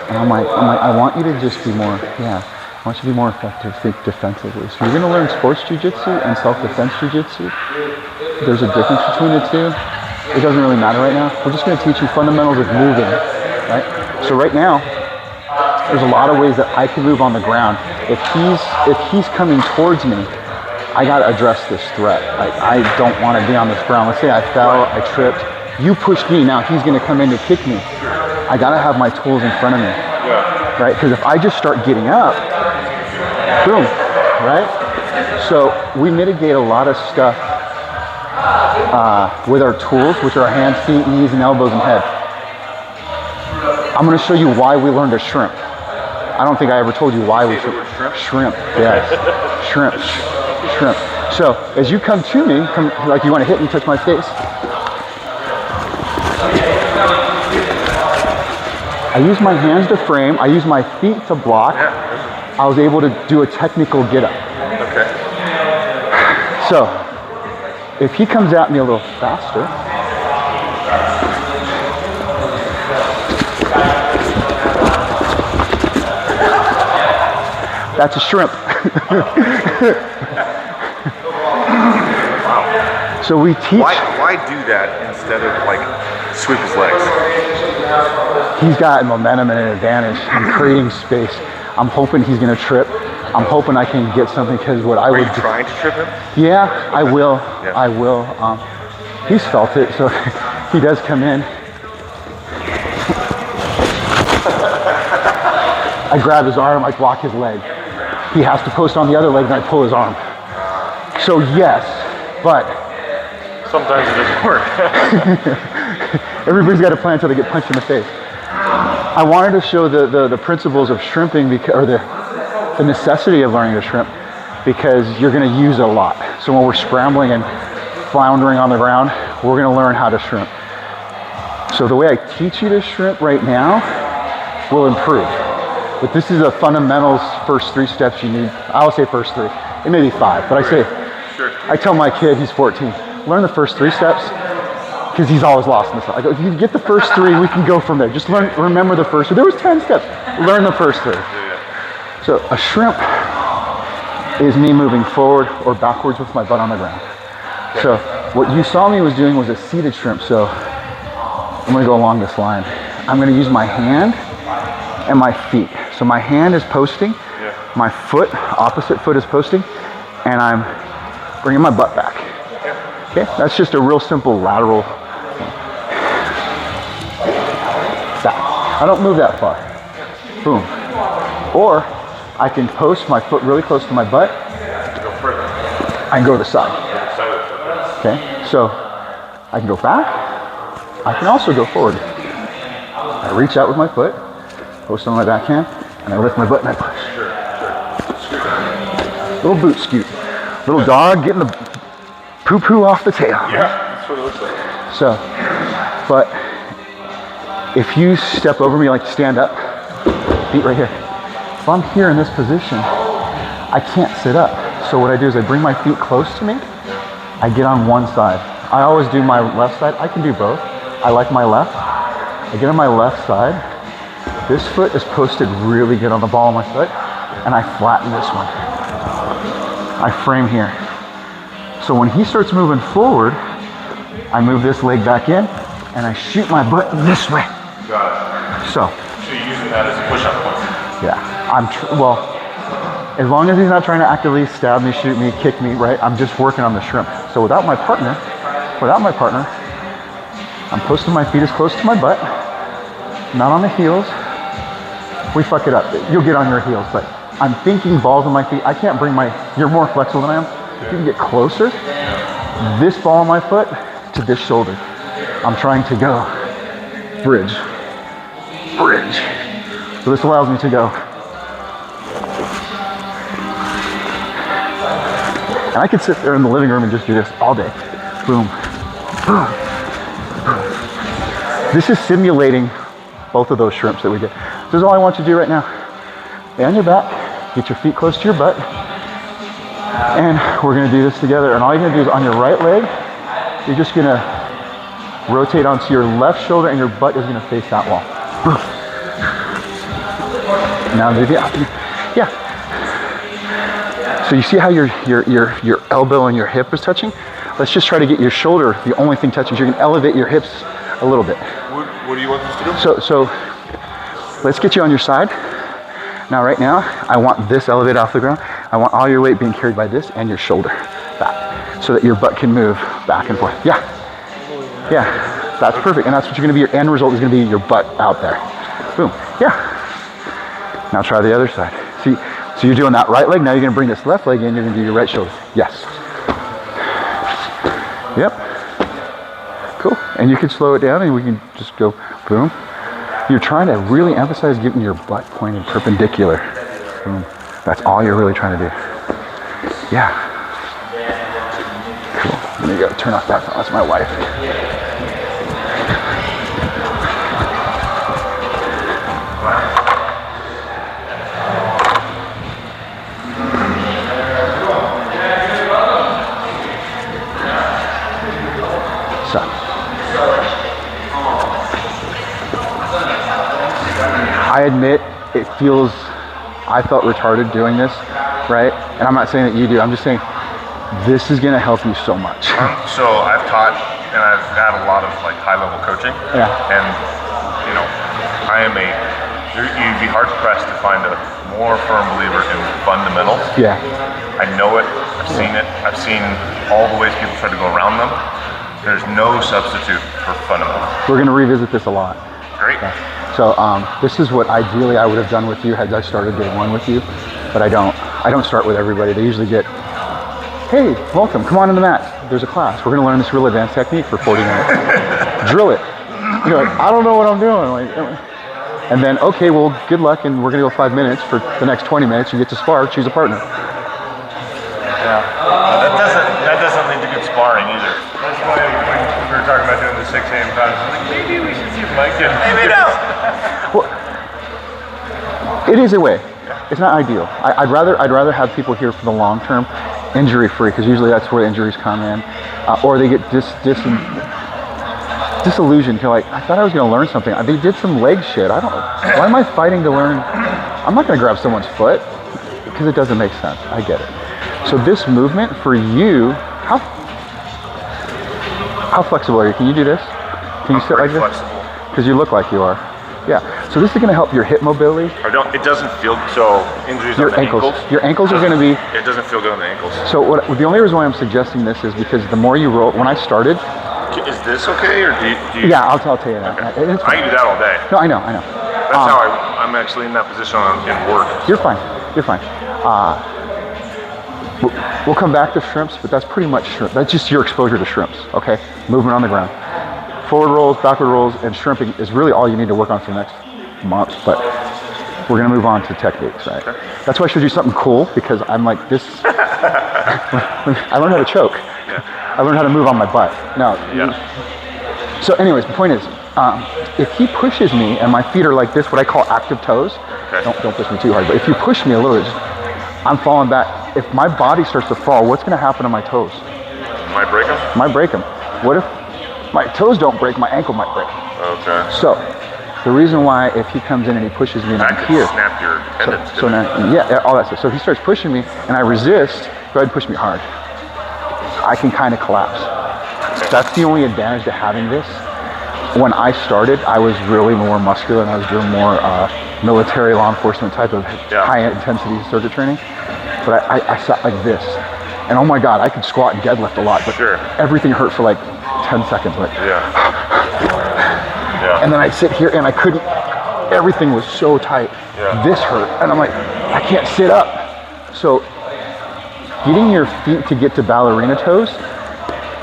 And I'm like, I want you to just be more, I want you to be more effective, think defensively. So you're gonna learn sports jiu-jitsu and self-defense jiu-jitsu. There's a difference between the two. It doesn't really matter right now. We're just gonna teach you fundamentals of moving, right? So right now, there's a lot of ways that I can move on the ground. If he's coming towards me, I gotta address this threat. Like, I don't wanna be on this ground. Let's say I fell, I tripped, you pushed me, now he's gonna come in to kick me. I gotta have my tools in front of me, right? Because if I just start getting up, boom, right? So we mitigate a lot of stuff with our tools, which are our hands, feet, knees, and elbows, and head. I'm gonna show you why we learned to shrimp. I don't think I ever told you why we should shrimp. Yes, shrimp. So as you come to me, like you want to hit me, touch my face. I use my hands to frame. I use my feet to block. I was able to do a technical get up. Okay. So if he comes at me a little faster, that's a shrimp. So we teach. Why do that instead of like sweep his legs? He's got momentum and an advantage. I'm creating space. I'm hoping he's gonna trip. I'm hoping I can get something, because what I Are would you trying to trip him? Yeah, I will. Yeah. I will. He's felt it, so he does come in. I grab his arm, I block his leg. He has to post on the other leg, and I pull his arm. So yes, but Sometimes it doesn't work. everybody's got a plan until they get punched in the face. I wanted to show the principles of shrimping, or the necessity of learning to shrimp, because you're gonna use it a lot. So when we're scrambling and floundering on the ground, we're gonna learn how to shrimp. So the way I teach you to shrimp right now will improve. But this is a fundamentals first 3 steps you need. I will say first 3. It may be 5, but I tell my kid, he's 14, learn the first 3 steps, because he's always lost in this. I go, if you get the first 3, we can go from there. Just remember the first 3. There was 10 steps. Learn the first 3. So a shrimp is me moving forward or backwards with my butt on the ground. So what you saw me was doing was a seated shrimp. So I'm gonna go along this line. I'm gonna use my hand and my feet. So my hand is posting, my foot, opposite foot is posting, and I'm bringing my butt back. Okay, that's just a real simple lateral. Back. I don't move that far. Boom. Or I can post my foot really close to my butt. I can go to the side. Okay, so I can go back. I can also go forward. I reach out with my foot, post on my backhand, and I lift my butt and I push. Little boot scoot. Little dog getting the poo-poo off the tail. Yeah, that's what it looks like. So, but if you step over me, like stand up, feet right here. If I'm here in this position, I can't sit up. So what I do is I bring my feet close to me. I get on one side. I always do my left side. I can do both. I like my left. I get on my left side. This foot is posted really good on the ball of my foot, and I flatten this one. I frame here. So when he starts moving forward, I move this leg back in, and I shoot my butt this way. Got it. So you're using that as a push-up point. yeah, well, as long as he's not trying to actively stab me, shoot me, kick me, right? I'm just working on the shrimp. So without my partner, I'm posting my feet as close to my butt, not on the heels. We fuck it up. You'll get on your heels, but I'm thinking balls on my feet. I can't bring you're more flexible than I am. If you can get closer, this ball on my foot to this shoulder. I'm trying to go bridge. So this allows me to go. And I could sit there in the living room and just do this all day. Boom, boom, boom. This is simulating both of those shrimps that we get. This is all I want you to do right now. Lay on your back, get your feet close to your butt, and we're gonna do this together. And all you're gonna do is on your right leg, you're just gonna rotate onto your left shoulder and your butt is gonna face that wall. Now do the opposite. Yeah. So you see how your elbow and your hip is touching? Let's just try to get your shoulder, the only thing touching. So you can elevate your hips a little bit. What do you want us to do? So let's get you on your side. Now right now, I want this elevated off the ground. I want all your weight being carried by this and your shoulder back so that your butt can move back and forth. Yeah, that's perfect. And that's what you're gonna be, your end result is gonna be your butt out there. Boom, yeah. Now try the other side. See, so you're doing that right leg, now you're gonna bring this left leg in, you're gonna do your right shoulder. Yes. Yep. Cool. And you can slow it down and we can just go boom. You're trying to really emphasize getting your butt pointed perpendicular. Boom. That's all you're really trying to do. Yeah. Cool. Let me go turn off that phone. That's my wife. So. I admit I felt retarded doing this, right? And I'm not saying that you do, I'm just saying this is gonna help you so much. So I've taught and I've had a lot of like high-level coaching. Yeah. And you know, you'd be hard pressed to find a more firm believer in fundamentals. Yeah. I know it, I've seen it, I've seen all the ways people try to go around them. There's no substitute for fundamentals. We're gonna revisit this a lot. Great. Yeah. So this is what ideally I would have done with you had I started day one with you, but I don't start with everybody. They usually get, hey, welcome, come on in the mat. There's a class. We're gonna learn this real advanced technique for 40 minutes. Drill it. You're like, I don't know what I'm doing. Like, and then, okay, well, good luck, and we're gonna go 5 minutes. For the next 20 minutes, you get to spar, choose a partner. same time. I'm like, maybe we should see if Mike can. Maybe no. It is a way. It's not ideal. I'd rather have people here for the long term, injury free, because usually that's where injuries come in, or they get disillusioned. You're like, I thought I was going to learn something. They did some leg shit. I don't. Why am I fighting to learn? I'm not going to grab someone's foot because it doesn't make sense. I get it. So this movement for you, how flexible are you? Can you do this? Can you sit like this? Flexible. Because you look like you are. Yeah. So this is going to help your hip mobility. It doesn't feel so. Injuries Your on the ankles. ankles. Your ankles are going to be. It doesn't feel good on the ankles. So the only reason why I'm suggesting this is because the more you roll. When I started. Is this okay, or do you? Yeah, I'll tell you that. Okay. It's I can do that all day. No, I know. That's how I'm actually in that position in work. You're fine. We'll come back to shrimps, but that's pretty much shrimp. That's just your exposure to shrimps, okay? Movement on the ground. Forward rolls, backward rolls, and shrimping is really all you need to work on for the next month, but we're gonna move on to techniques, right? Okay. That's why I showed you something cool, because I'm like this. I learned how to choke. Yeah. I learned how to move on my butt. No. Yeah. So anyways, the point is, if he pushes me and my feet are like this, what I call active toes, Okay. don't push me too hard, but if you push me a little bit, I'm falling back. If my body starts to fall, what's gonna happen to my toes? Might break them? Might break them. What if my toes don't break, my ankle might break? Okay. So, the reason why if he comes in and he pushes me and That I'm could here, snap your tendons. so now, yeah, all that stuff. So if he starts pushing me and I resist, go ahead and push me hard. I can kind of collapse. That's the only advantage to having this. When I started, I was really more muscular and I was doing more military law enforcement type of high intensity circuit training. But I sat like this. And oh my God, I could squat and deadlift a lot, but everything hurt for like 10 seconds. Like, Yeah. and then I'd sit here and I couldn't, everything was so tight. Yeah. This hurt. And I'm like, I can't sit up. So getting your feet to get to ballerina toes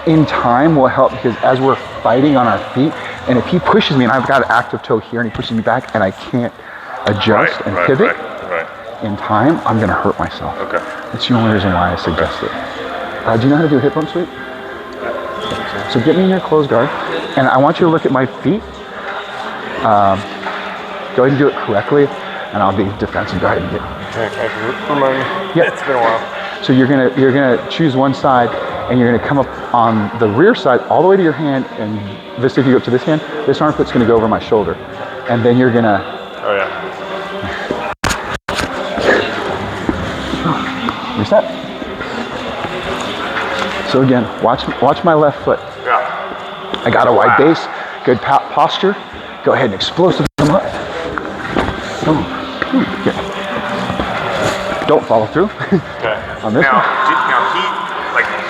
in time will help, because as we're fighting on our feet, and if he pushes me and I've got an active toe here and he pushes me back and I can't adjust and pivot in time, I'm gonna hurt myself. Okay. That's the only reason why I suggest it. Do you know how to do a hip bump sweep? So get me in your closed guard, and I want you to look at my feet. Go ahead and do it correctly, and I'll be defensive. Go ahead and get. Remind me. Yeah. It's been a while. So you're gonna choose one side, and you're gonna come up on the rear side all the way to your hand, and this, if you go to this hand, this armpit's gonna go over my shoulder, and then you're gonna. Oh yeah. Reset. So again, watch my left foot. Yeah. I got a wide base, good posture. Go ahead and explosive come up. Don't follow through. Okay. On this Now, one.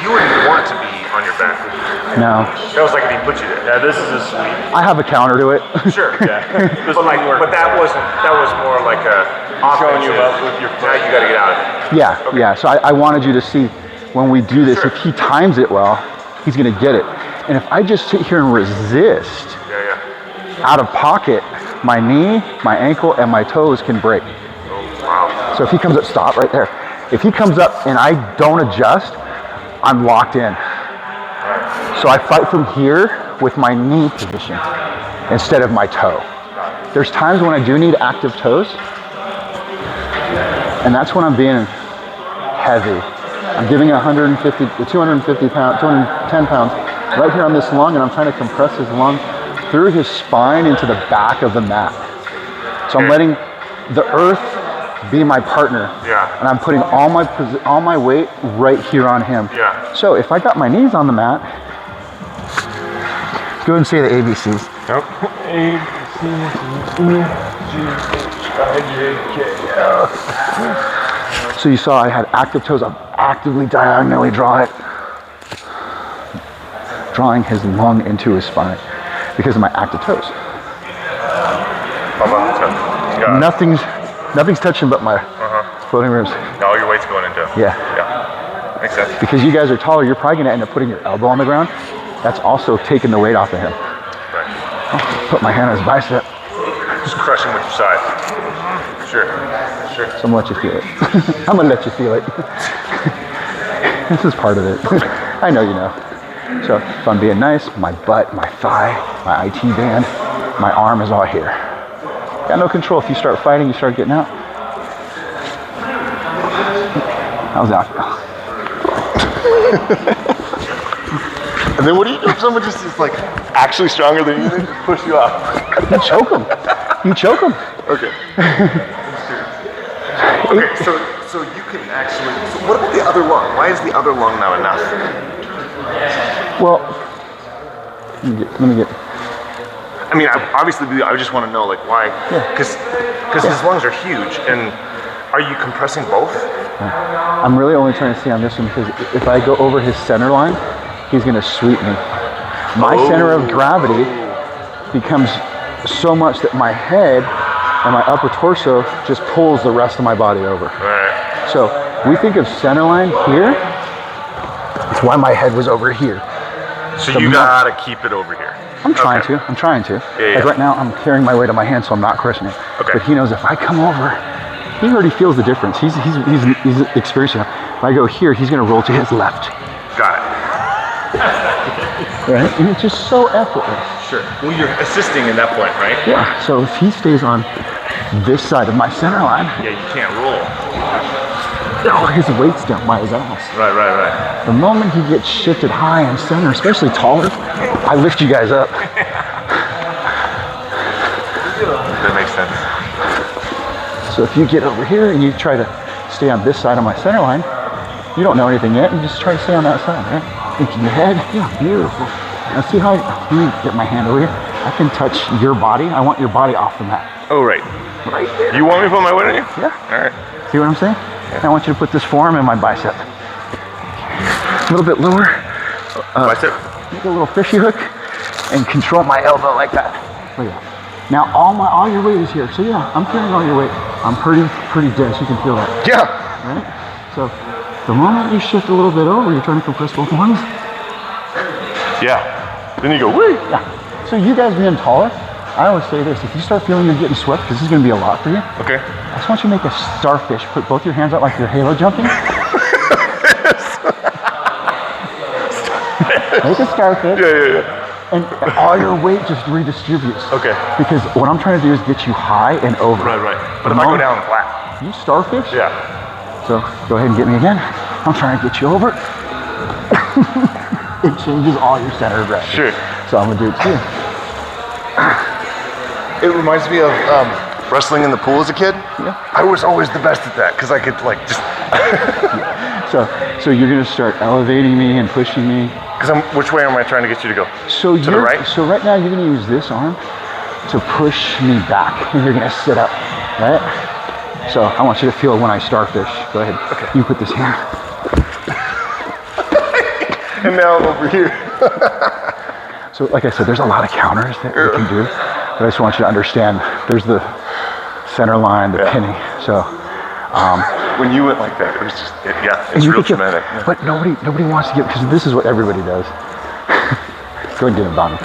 you wouldn't want to be on your back. No, That was like if he put you there. Yeah, this is a sweep. I have a counter to it. Sure. Yeah. This But one worked. that was more like a Showing you offensive. up with your Now foot. you got to get out of it. Yeah. So I wanted you to see when we do this, Sure. if he times it well, he's gonna get it. And if I just sit here and resist Yeah. out of pocket, my knee, my ankle, and my toes can break. Oh, wow. So if he comes up, stop right there. If he comes up and I don't adjust, I'm locked in. So I fight from here with my knee position instead of my toe. There's times when I do need active toes, and that's when I'm being heavy. I'm giving 150, 250 pounds, 210 pounds right here on this lung, and I'm trying to compress his lung through his spine into the back of the mat. So I'm letting the earth be my partner, and I'm putting all my weight right here on him. Yeah. So if I got my knees on the mat, go ahead and say the ABCs. Nope. A, C, E, G, H, I, J, K, L. So you saw I had active toes. I'm actively diagonally drawing his lung into his spine because of my active toes. How about this? Yeah. Nothing's touching but my floating ribs. All your weight's going into. Yeah. Yeah. Makes sense. Because you guys are taller, you're probably gonna end up putting your elbow on the ground. That's also taking the weight off of him. Right. Put my hand on his bicep. Just crush him with your side. Sure. So I'm gonna let you feel it. I'm gonna let you feel it. This is part of it. I know you know. So if I'm being nice, my butt, my thigh, my IT band, my arm is all here. Got no control. If you start fighting, you start getting out. How's that feel? And then what do you do if someone just is like actually stronger than you? They just push you off. You choke them. You choke them. Okay. Okay, so you can actually. So what about the other lung? Why is the other lung not enough? Well, let me get. I mean, I just want to know, like, why? Because his lungs are huge, and are you compressing both? I'm really only trying to see on this one because if I go over his center line, he's going to sweep me. My center of gravity becomes so much that my head and my upper torso just pulls the rest of my body over. Right. So we think of center line here. It's why my head was over here. So you gotta keep it over here. I'm trying to. Yeah. Like right now, I'm carrying my weight on my hand, so I'm not crushing it. Okay. But he knows if I come over, he already feels the difference. He's experiencing it. If I go here, he's going to roll to his left. Got it. Right? And it's just so effortless. Sure. Well, you're assisting in that point, right? Yeah. So if he stays on this side of my center line, Yeah, you can't roll. his weight's down by his ass. Right. The moment he gets shifted high and center, especially taller, I lift you guys up. That makes sense. So if you get over here and you try to stay on this side of my center line, you don't know anything yet, you just try to stay on that side, right? Thinking your head, yeah, beautiful. Now see how, let me get my hand over here. I can touch your body. I want your body off the mat. Oh, right. Right there. You want me to put my weight on you? Yeah. All right. See what I'm saying? I want you to put this forearm in my bicep. A little bit lower. Bicep. Make a little fishy hook and control my elbow like that. Look at that. Now all your weight is here. So yeah, I'm carrying all your weight. I'm pretty dense. You can feel that, Yeah. right? So the moment you shift a little bit over, you're trying to compress both lungs. Yeah. Then you go, whee. Yeah. So you guys being taller, I always say this: if you start feeling you're getting swept, because this is going to be a lot for you, Okay. I just want you to make a starfish. Put both your hands out like you're halo jumping. Make a starfish. Yeah. And all your weight just redistributes. Okay. Because what I'm trying to do is get you high and over. Right. But if I go down flat. You starfish? Yeah. So go ahead and get me again. I'm trying to get you over. It changes all your center of gravity. Sure. So I'm gonna do it too. It reminds me of wrestling in the pool as a kid. Yeah. I was always the best at that because I could like just. So you're gonna start elevating me and pushing me. Because which way am I trying to get you to go? So To the right? So right now you're gonna use this arm to push me back, and you're gonna sit up, right? So I want you to feel when I starfish. Go ahead. Okay. You put this hand. And now I'm over here. So like I said, there's a lot of counters that we can do, but I just want you to understand there's the center line, the pinning. So When you went like that, it was just it's you real could traumatic. but nobody wants to get, because this is what everybody does. Go ahead and get it, Bobby.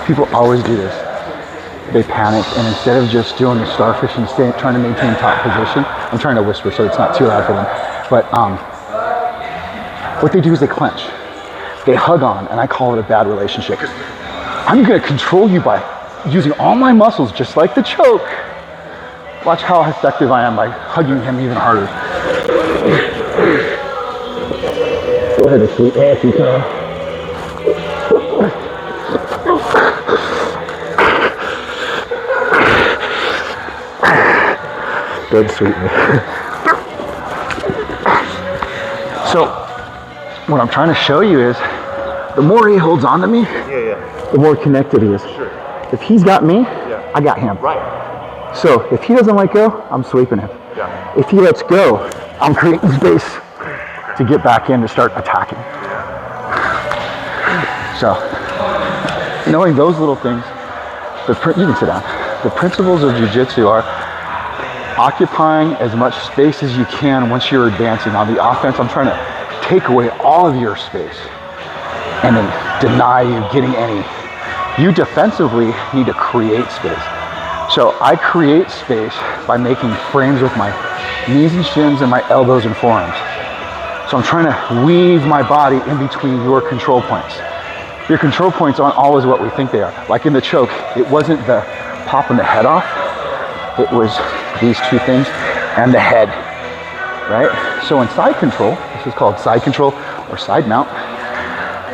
People always do this. They panic, and instead of just doing the starfish and trying to maintain top position, I'm trying to whisper so it's not too loud for them, but what they do is they clench. They hug on, and I call it a bad relationship. I'm gonna control you by using all my muscles, just like the choke. Watch how effective I am by hugging him even harder. Go ahead and sweep me if you can. Good, sweep me. So, what I'm trying to show you is, the more he holds on to me, the more connected he is. Sure. If he's got me, I got him. Right. So if he doesn't let go, I'm sweeping him. Yeah. If he lets go, I'm creating space to get back in to start attacking. So knowing those little things, you can sit down. The principles of jiu-jitsu are occupying as much space as you can once you're advancing. On the offense, I'm trying to take away all of your space and then deny you getting any. You defensively need to create space. So I create space by making frames with my knees and shins and my elbows and forearms. So I'm trying to weave my body in between your control points. Your control points aren't always what we think they are. Like in the choke, it wasn't the popping the head off. It was these two things and the head, right? So in side control, this is called side control or side mount.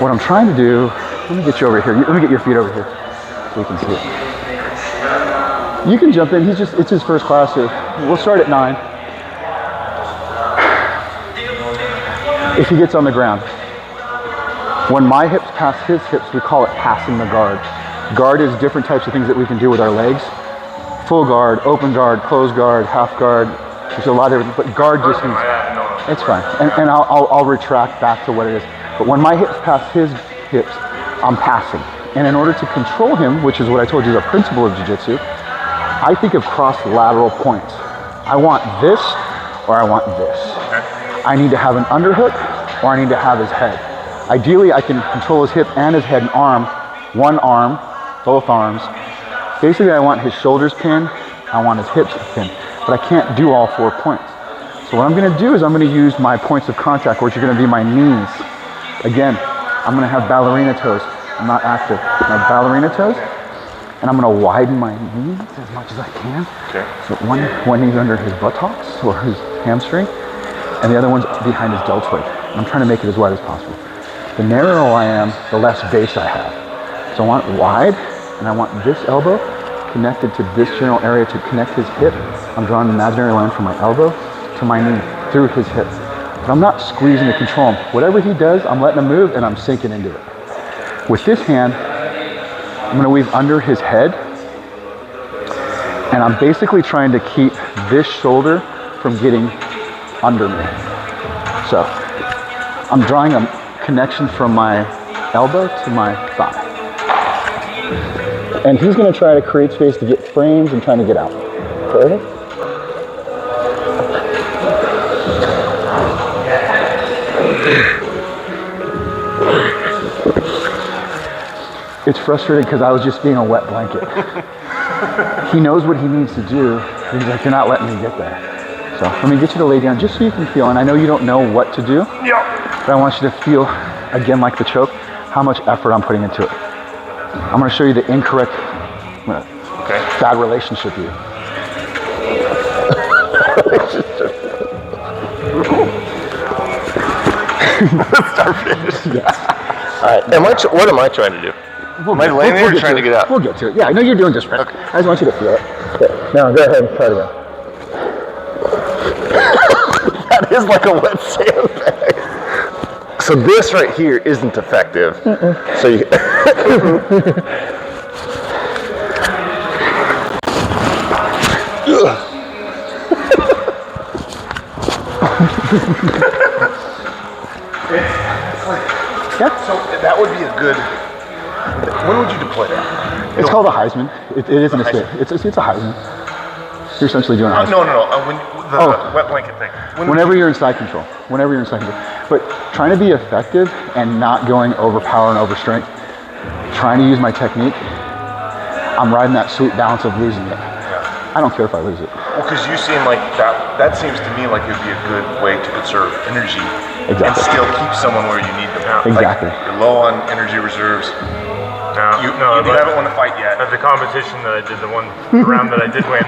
What I'm trying to do, let me get you over here. Let me get your feet over here so you can see it. You can jump in. It's his first class here. We'll start at 9. If he gets on the ground. When my hips pass his hips, we call it passing the guard. Guard is different types of things that we can do with our legs. Full guard, open guard, closed guard, half guard. There's a lot of, but guard just means, it's fine. And I'll retract back to what it is. But when my hips pass his hips, I'm passing. And in order to control him, which is what I told you is a principle of jiu-jitsu, I think of cross-lateral points. I want this or I want this. I need to have an underhook or I need to have his head. Ideally, I can control his hip and his head and arm, one arm, both arms. Basically, I want his shoulders pinned, I want his hips pinned, but I can't do all 4 points. So what I'm gonna do is I'm gonna use my points of contact, which are gonna be my knees. Again, I'm gonna have ballerina toes. I'm not active. I have ballerina toes, and I'm gonna widen my knees as much as I can. Okay. So one knee's under his buttocks or his hamstring, and the other one's behind his deltoid. I'm trying to make it as wide as possible. The narrower I am, the less base I have. So I want it wide, and I want this elbow connected to this general area to connect his hip. I'm drawing an imaginary line from my elbow to my knee through his hip. But I'm not squeezing to control him. Whatever he does, I'm letting him move and I'm sinking into it. With this hand, I'm gonna weave under his head, and I'm basically trying to keep this shoulder from getting under me. So I'm drawing a connection from my elbow to my thigh. And he's gonna try to create space to get frames and trying to get out. Ready? It's frustrating because I was just being a wet blanket. He knows what he needs to do. He's like, you're not letting me get there. So let me get you to lay down just so you can feel, and I know you don't know what to do, but I want you to feel, again, like the choke, how much effort I'm putting into it. I'm gonna show you the incorrect, bad relationship view. Starfish. Yeah. All right. What am I trying to do? Am I laying there or trying to get out? We'll get to it. Yeah, I know you're doing just right. Okay. I just want you to feel it. Okay. Now go ahead and try it again. That is like a wet sandbag. So this right here isn't effective. So you. So that would be a good. When would you deploy that? It's called a Heisman. It isn't a stick. It's a Heisman. You're essentially doing a Heisman. No. When the wet blanket thing. Whenever you're in side control. Whenever you're in side control. But trying to be effective and not going over power and over strength. Trying to use my technique. I'm riding that sweet balance of losing it. I don't care if I lose it. Well, because you seem like that seems to me like it would be a good way to conserve energy and Exactly. still keep someone where you need them. Exactly. Like, you're low on energy reserves. You haven't won the fight yet. At the competition that I did, the round that I did win,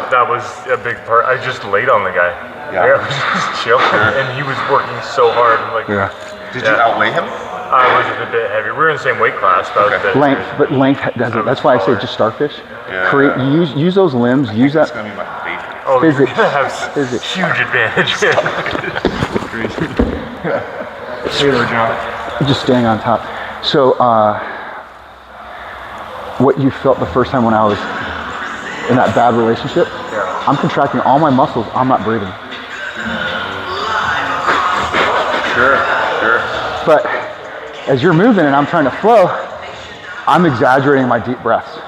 that was a big part. I just laid on the guy. Yeah. I was just chilling, and he was working so hard. Like, Did you outweigh him? I was a bit heavy. We were in the same weight class, but I was a bit Length, heavy. but length doesn't. That's why I say just starfish. Yeah. Use those limbs. Use It's that gonna be my favorite. Oh, physics. you're gonna have Physics. huge advantage. Crazy. Hey there, John. Just staying on top. So, what you felt the first time when I was in that bad relationship? Yeah. I'm contracting all my muscles. I'm not breathing. Sure. But as you're moving and I'm trying to flow, I'm exaggerating my deep breaths.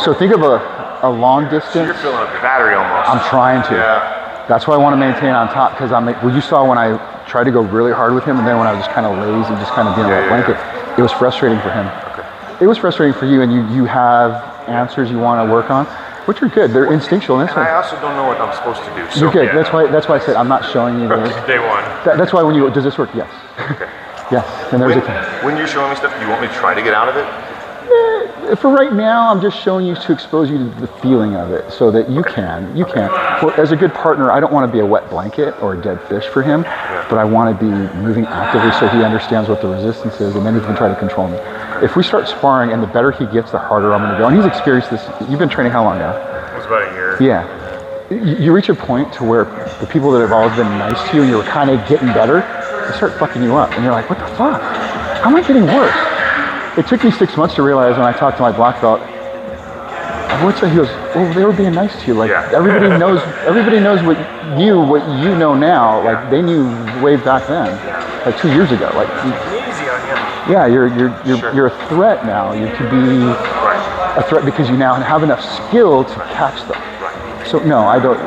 So think of a long You're distance. filling up your battery almost. I'm trying to. Yeah. That's why I want to maintain on top, because well, you saw when I tried to go really hard with him, and then when I was just kind of lazy, just kind of being on that blanket, it was frustrating for him. It was frustrating for you, and you have answers you want to work on. which are good. They're instinctual. And And I also don't know what I'm supposed to do. So you're good. That's why I said I'm not showing you this. Day one. That's why when you go, does this work? Yes. Yes. And there's When you're showing me stuff, do you want me to try to get out of it? for right now, I'm just showing you to expose you to the feeling of it so that you can. Well, as a good partner, I don't want to be a wet blanket or a dead fish for him, but I want to be moving actively so he understands what the resistance is and then he can try to control me. If we start sparring and the better he gets, the harder I'm going to go. And he's experienced this. You've been training how long now? It was about a year. Yeah. You reach a point to where the people that have always been nice to you and you're kind of getting better, they start fucking you up. And you're like, what the fuck? How am I getting worse? It took me 6 months to realize when I talked to my black belt, what's that? He goes, well, they were being nice to you. Like everybody knows what you know now. Like they knew way back then, like 2 years ago. Like Easy on you. yeah, you're a threat now. You could be a threat because you now have enough skill to catch them. So no, I don't.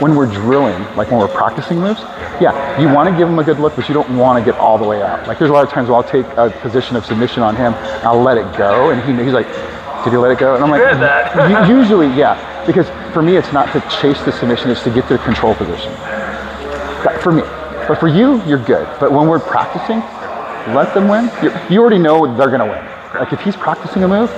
When we're drilling, like when we're practicing moves, yeah, you want to give him a good look, but you don't want to get all the way out. Like there's a lot of times where I'll take a position of submission on him, and I'll let it go, and he's like, did you let it go? And I'm like, usually, yeah, because for me, it's not to chase the submission, it's to get to the control position. For me. But for you, you're good. But when we're practicing, let them win. You already know they're going to win. Like if he's practicing a move,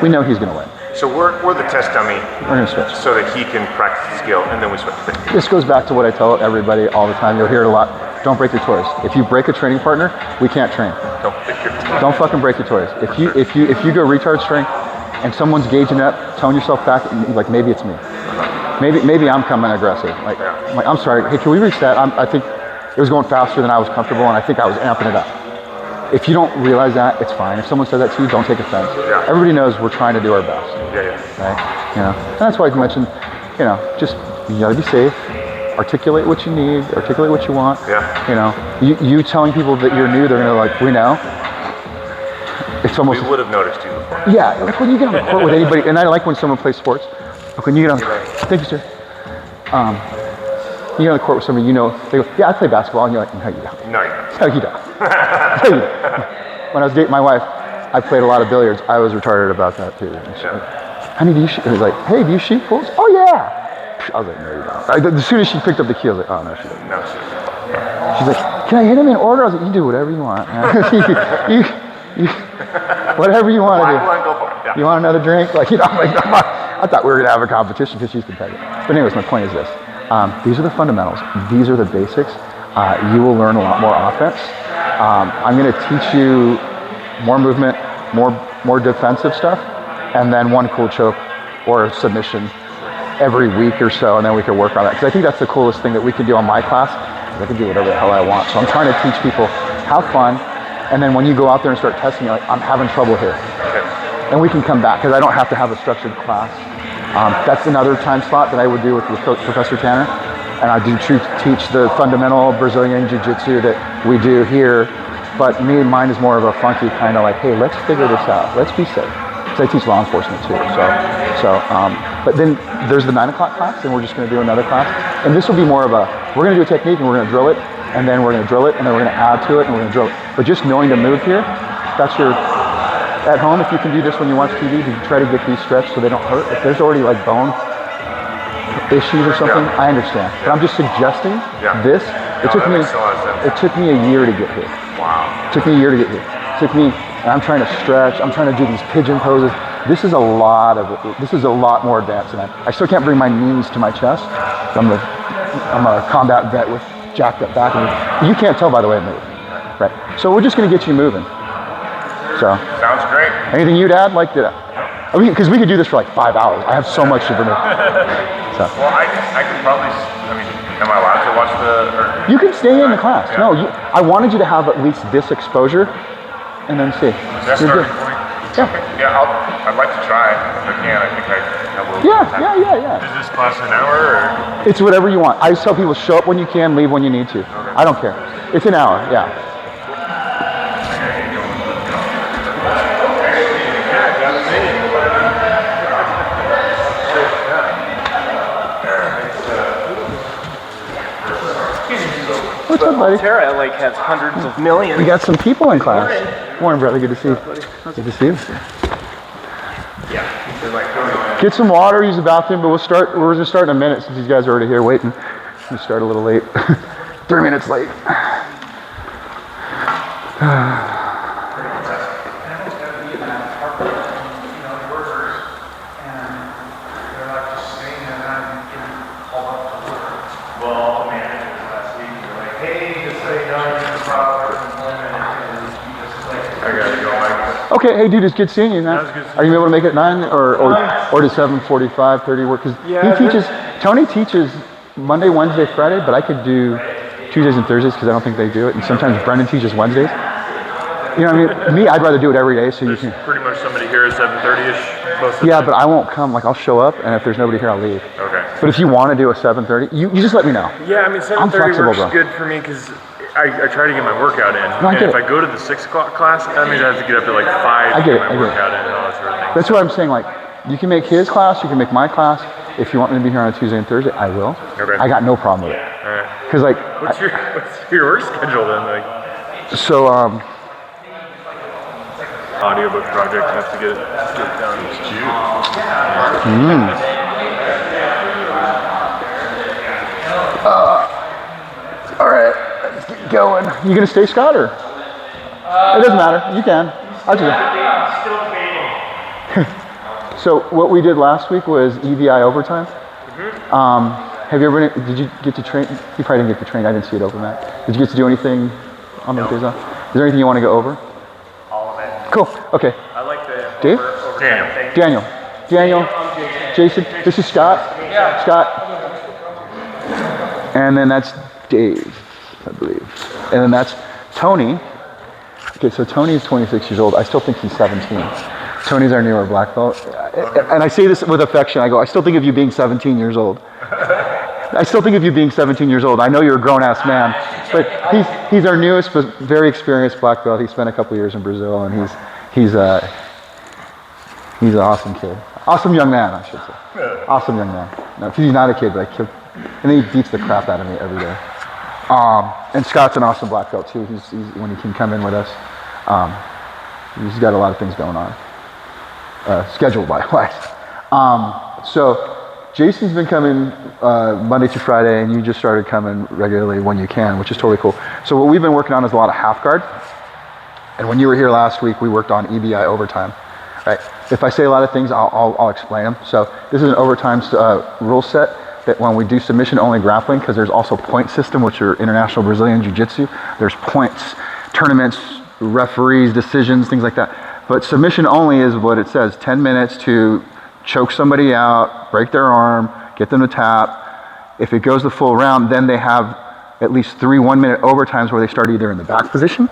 we know he's going to win. So we're the test dummy. We're going to switch. So that he can practice the skill, and then we switch. This goes back to what I tell everybody all the time. You'll hear it a lot. Don't break your toys. If you break a training partner, we can't train. Don't fucking break your toys. If you go retard strength and someone's gauging up, telling yourself back, like maybe it's me. Maybe I'm coming aggressive. Like I'm sorry. Hey, can we reset? I think it was going faster than I was comfortable, and I think I was amping it up. If you don't realize that, it's fine. If someone says that to you, don't take offense. Everybody knows we're trying to do our best. Right? You know, and that's why I mentioned, just you gotta be safe. Articulate what you need. Articulate what you want. You know, you telling people that you're new, they're gonna like, we know. It's almost. We would have noticed you before. Yeah, like when you get on the court with anybody, and I like when someone plays sports. Like when you get on, thank you, sir. You get on the court with somebody, they go, yeah, I play basketball, and you're like, no, you don't. No, you don't. No, you don't. When I was dating my wife, I played a lot of billiards. I was retarded about that too. And she, honey, do you shoot? It was like, hey, do you shoot pools? Oh yeah. I was like, no, you don't. As soon as she picked up the key, I was like, oh no, she doesn't. No, she doesn't. She's like, can I hit him in order? I was like, you do whatever you want. you whatever you want to do. Go for it. Yeah. You want another drink? Like, I thought we were gonna have a competition because she's competitive. But anyways, my point is this: these are the fundamentals. These are the basics. You will learn a lot more offense. I'm going to teach you more movement, more defensive stuff, and then one cool choke or submission every week or so, and then we can work on that. Because I think that's the coolest thing that we can do on my class. I can do whatever the hell I want. So I'm trying to teach people, have fun, and then when you go out there and start testing, you're like, I'm having trouble here. And we can come back, because I don't have to have a structured class. That's another time slot that I would do with Professor Tanner. And I do teach the fundamental Brazilian Jiu-Jitsu that we do here. But mine is more of a funky kind of like, hey, let's figure this out. Let's be safe. Because I teach law enforcement too. But then there's the 9 o'clock class, and we're just going to do another class. And this will be more of a, we're going to do a technique, and we're going to drill it, and then we're going to drill it, and then we're going to add to it, and we're going to drill it. But just knowing to move here, that's your, at home, if you can do this when you watch TV, to try to get these stretched so they don't hurt. If there's already like bone issues or something, I understand. But I'm just suggesting this. It took me a year to get here. Wow. It took me a year to get here. And I'm trying to stretch. I'm trying to do these pigeon poses. This is a lot more advanced than I still can't bring my knees to my chest. I'm a combat vet with jacked up back. And you can't tell by the way I move. Right. So we're just going to get you moving. So. Sounds great. Anything you'd add? Because we could do this for like 5 hours. I have so much to bring. So. Well, I could probably, am I allowed to watch You can stay in the class. Yeah. No, I wanted you to have at least this exposure, and then see. That's starting point. Yeah. Yeah, I'd like to try if I can. I think I will. Yeah. Is this class an hour or? It's whatever you want. I just tell people show up when you can, leave when you need to. Okay. I don't care. It's an hour. Yeah. What's up, buddy? Terra has hundreds of millions. We got some people in class. Morning, brother. Good to see you. Good to see you. Yeah. Get some water, use the bathroom, but we're gonna start in a minute since these guys are already here waiting. We start a little late. 3 minutes late. Okay, hey dude, it's good seeing you, man. Are you able to make it 9 or to 7:45, 30 work? Because Tony teaches Monday, Wednesday, Friday, but I could do Tuesdays and Thursdays because I don't think they do it. And sometimes Brendan teaches Wednesdays. You know what I mean? Me, I'd rather do it every day so you can. Pretty much somebody here at 7:30ish. Most of the Yeah, time. but I won't come. Like I'll show up, and if there's nobody here, I'll leave. Okay. But if you want to do a 7:30, you just let me know. Yeah, I mean 7:30 flexible, works bro. good for me because I try to get my workout in. No, I And get if it. I go to the 6 o'clock class, that means I have to get up at like 5 I to get get it, my I get it. workout in and all that sort of thing. That's what I'm saying. Like, you can make his class, you can make my class. If you want me to be here on a Tuesday and Thursday, I will. Okay. I got no problem with it. All right. Cause like, What's your work schedule then? Like so audiobook project, have to get it done. It's June. all right, let's get going. You gonna stay, Scott, or? It doesn't matter. You can. I'll do it. So what we did last week was EVI overtime. Have you ever? Did you get to train? You probably didn't get to train. I didn't see it open, Matt. Did you get to do anything on those days off? Is there anything you want to go over? All of it. Cool. Okay. I like the Dave? Daniel. Daniel. Jason. This is Scott. Yeah. Scott. And then that's Dave, I believe. And then that's Tony. Okay, so Tony is 26 years old. I still think he's 17. Tony's our newer black belt. And I say this with affection. I go, I still think of you being 17 years old. I still think of you being 17 years old. I know you're a grown-ass man. But he's our newest, but very experienced black belt. He spent a couple years in Brazil, and he's an awesome kid. Awesome young man, I should say. Awesome young man. No, he's not a kid, but I killed. And then he beats the crap out of me every day. And Scott's an awesome black belt too. He's when he can come in with us. He's got a lot of things going on, schedule wise. So Jason's been coming Monday through Friday, and you just started coming regularly when you can, which is totally cool. So what we've been working on is a lot of half guard. And when you were here last week, we worked on EBI overtime. Right? If I say a lot of things, I'll explain them. So this is an overtime rule set that when we do submission only grappling, because there's also point system, which are international Brazilian jiu-jitsu, there's points, tournaments, referees, decisions, things like that. But submission only is what it says, 10 minutes to choke somebody out, break their arm, get them to tap. If it goes the full round, then they have at least 3 1-minute overtimes where they start either in the back position,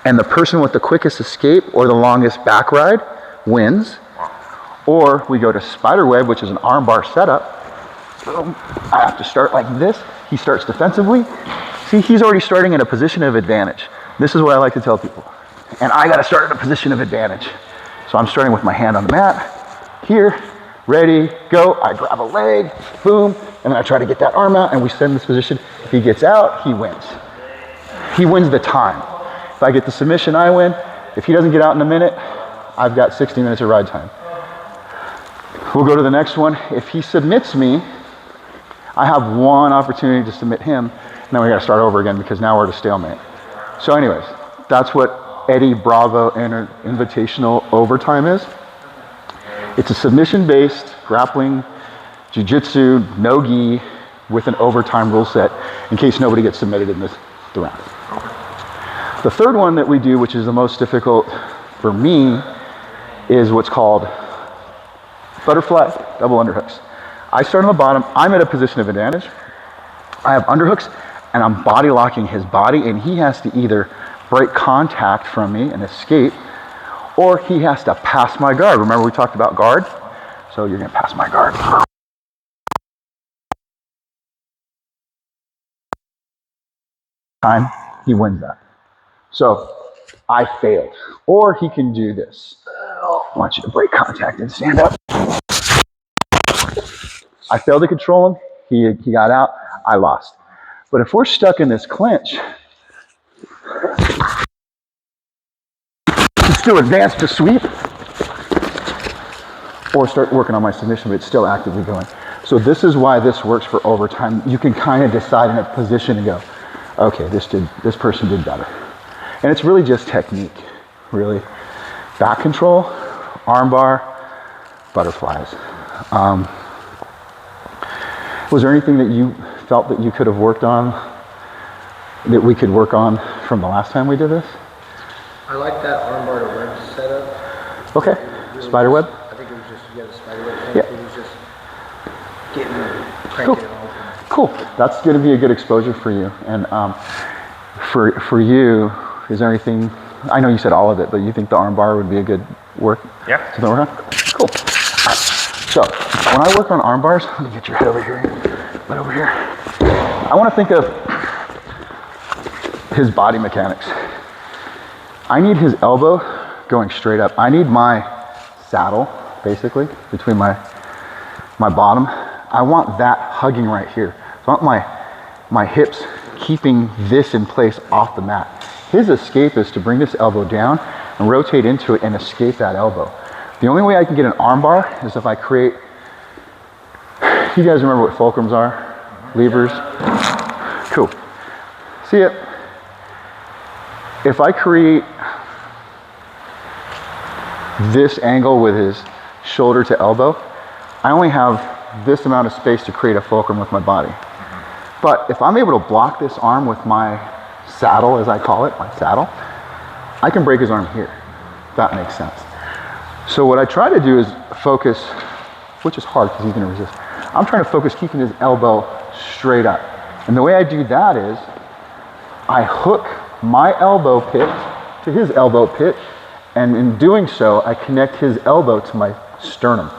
and the person with the quickest escape or the longest back ride wins. Or we go to spider web, which is an arm bar setup. Boom. I have to start like this. He starts defensively. See, he's already starting in a position of advantage. This is what I like to tell people. And I got to start in a position of advantage. So I'm starting with my hand on the mat. Here, ready, go. I grab a leg, boom, and then I try to get that arm out, and we send this position. If he gets out, he wins. He wins the time. If I get the submission, I win. If he doesn't get out in a minute, I've got 60 minutes of ride time. We'll go to the next one. If he submits me, I have one opportunity to submit him, and then we gotta start over again because now we're at a stalemate. So anyways, that's what Eddie Bravo Invitational Overtime is. It's a submission-based grappling, jiu-jitsu, no-gi, with an overtime rule set in case nobody gets submitted in the round. The third one that we do, which is the most difficult for me, is what's called butterfly double underhooks. I start on the bottom, I'm at a position of advantage. I have underhooks, and I'm body locking his body, and he has to either break contact from me and escape, or he has to pass my guard. Remember we talked about guard? So you're gonna pass my guard. Time, he wins that. So I failed. Or he can do this. I want you to break contact and stand up. I failed to control him. He got out. I lost. But if we're stuck in this clinch, just do advance to sweep. or start working on my submission, but it's still actively going. So this is why this works for overtime. You can kind of decide in a position and go, okay, this person did better. And it's really just technique, really. Back control, arm bar, butterflies. Was there anything that you felt that you could have worked on, that we could work on from the last time we did this? I like that armbar to web setup. Okay, spider web? I think it was just, you got a spider web thing. Yeah. It was just cranking it all. Cool. That's going to be a good exposure for you. And for you, is there anything? I know you said all of it, but you think the arm bar would be a good work? Yeah. To work on? Cool. All right. So when I work on arm bars, let me get your head over here. Right over here. I want to think of his body mechanics. I need his elbow going straight up. I need my saddle, basically, between my bottom. I want that hugging right here. So I want my hips keeping this in place off the mat. His escape is to bring this elbow down and rotate into it and escape that elbow. The only way I can get an arm bar is if I create, you guys remember what fulcrums are? Levers? Cool. See it? If I create this angle with his shoulder to elbow, I only have this amount of space to create a fulcrum with my body. But if I'm able to block this arm with my saddle, as I call it, my saddle, I can break his arm here. If that makes sense. So what I try to do is focus, which is hard because he's going to resist. I'm trying to focus keeping his elbow straight up. And the way I do that is I hook my elbow pit to his elbow pit, and in doing so, I connect his elbow to my sternum.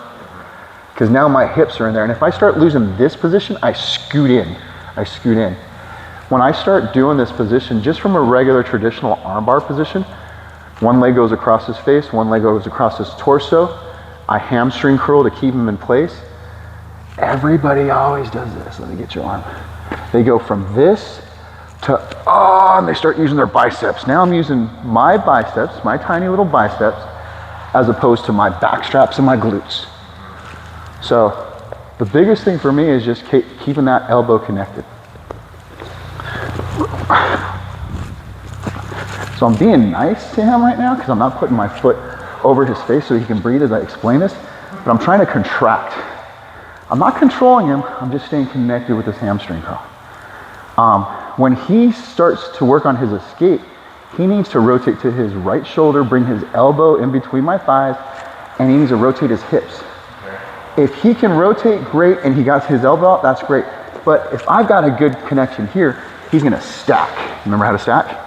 Because now my hips are in there. And if I start losing this position, I scoot in. When I start doing this position, just from a regular traditional armbar position, one leg goes across his face, one leg goes across his torso. I hamstring curl to keep him in place. Everybody always does this. Let me get your arm. They go from this to, and they start using their biceps. Now I'm using my biceps, my tiny little biceps, as opposed to my back straps and my glutes. So the biggest thing for me is just keeping that elbow connected. So I'm being nice to him right now because I'm not putting my foot over his face so he can breathe as I explain this, but I'm trying to contract. I'm not controlling him, I'm just staying connected with this hamstring curl. When he starts to work on his escape, he needs to rotate to his right shoulder, bring his elbow in between my thighs, and he needs to rotate his hips. If he can rotate, great, and he got his elbow out, that's great. But if I've got a good connection here, he's gonna stack. Remember how to stack?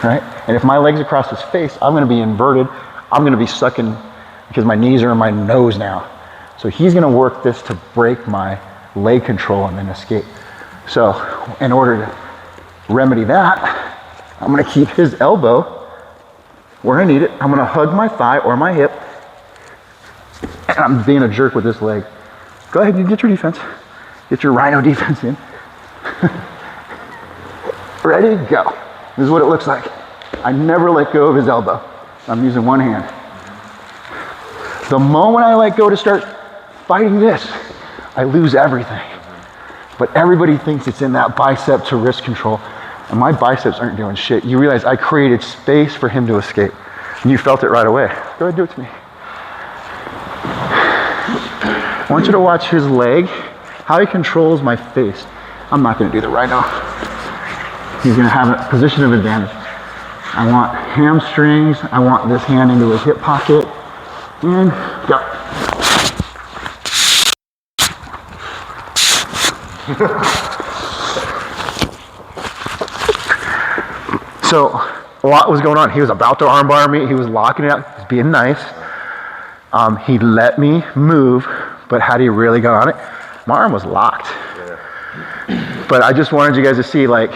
Right? And if my leg's across his face, I'm gonna be inverted. I'm gonna be sucking because my knees are in my nose now. So he's gonna work this to break my leg control and then escape. So in order to remedy that, I'm gonna keep his elbow where I need it. I'm gonna hug my thigh or my hip, and I'm being a jerk with this leg. Go ahead and get your defense. Get your rhino defense in. Ready, go. This is what it looks like. I never let go of his elbow. I'm using one hand. The moment I let go to start fighting this, I lose everything. But everybody thinks it's in that bicep to wrist control, and my biceps aren't doing shit. You realize I created space for him to escape, and you felt it right away. Go ahead, do it to me. I want you to watch his leg, how he controls my face. I'm not gonna do the rhino. He's gonna have a position of advantage. I want hamstrings, I want this hand into his hip pocket, and go. So a lot was going on. He was about to armbar me, he was locking it up, he was being nice. He let me move, but had he really got on it, my arm was locked. Yeah. But I just wanted you guys to see, like,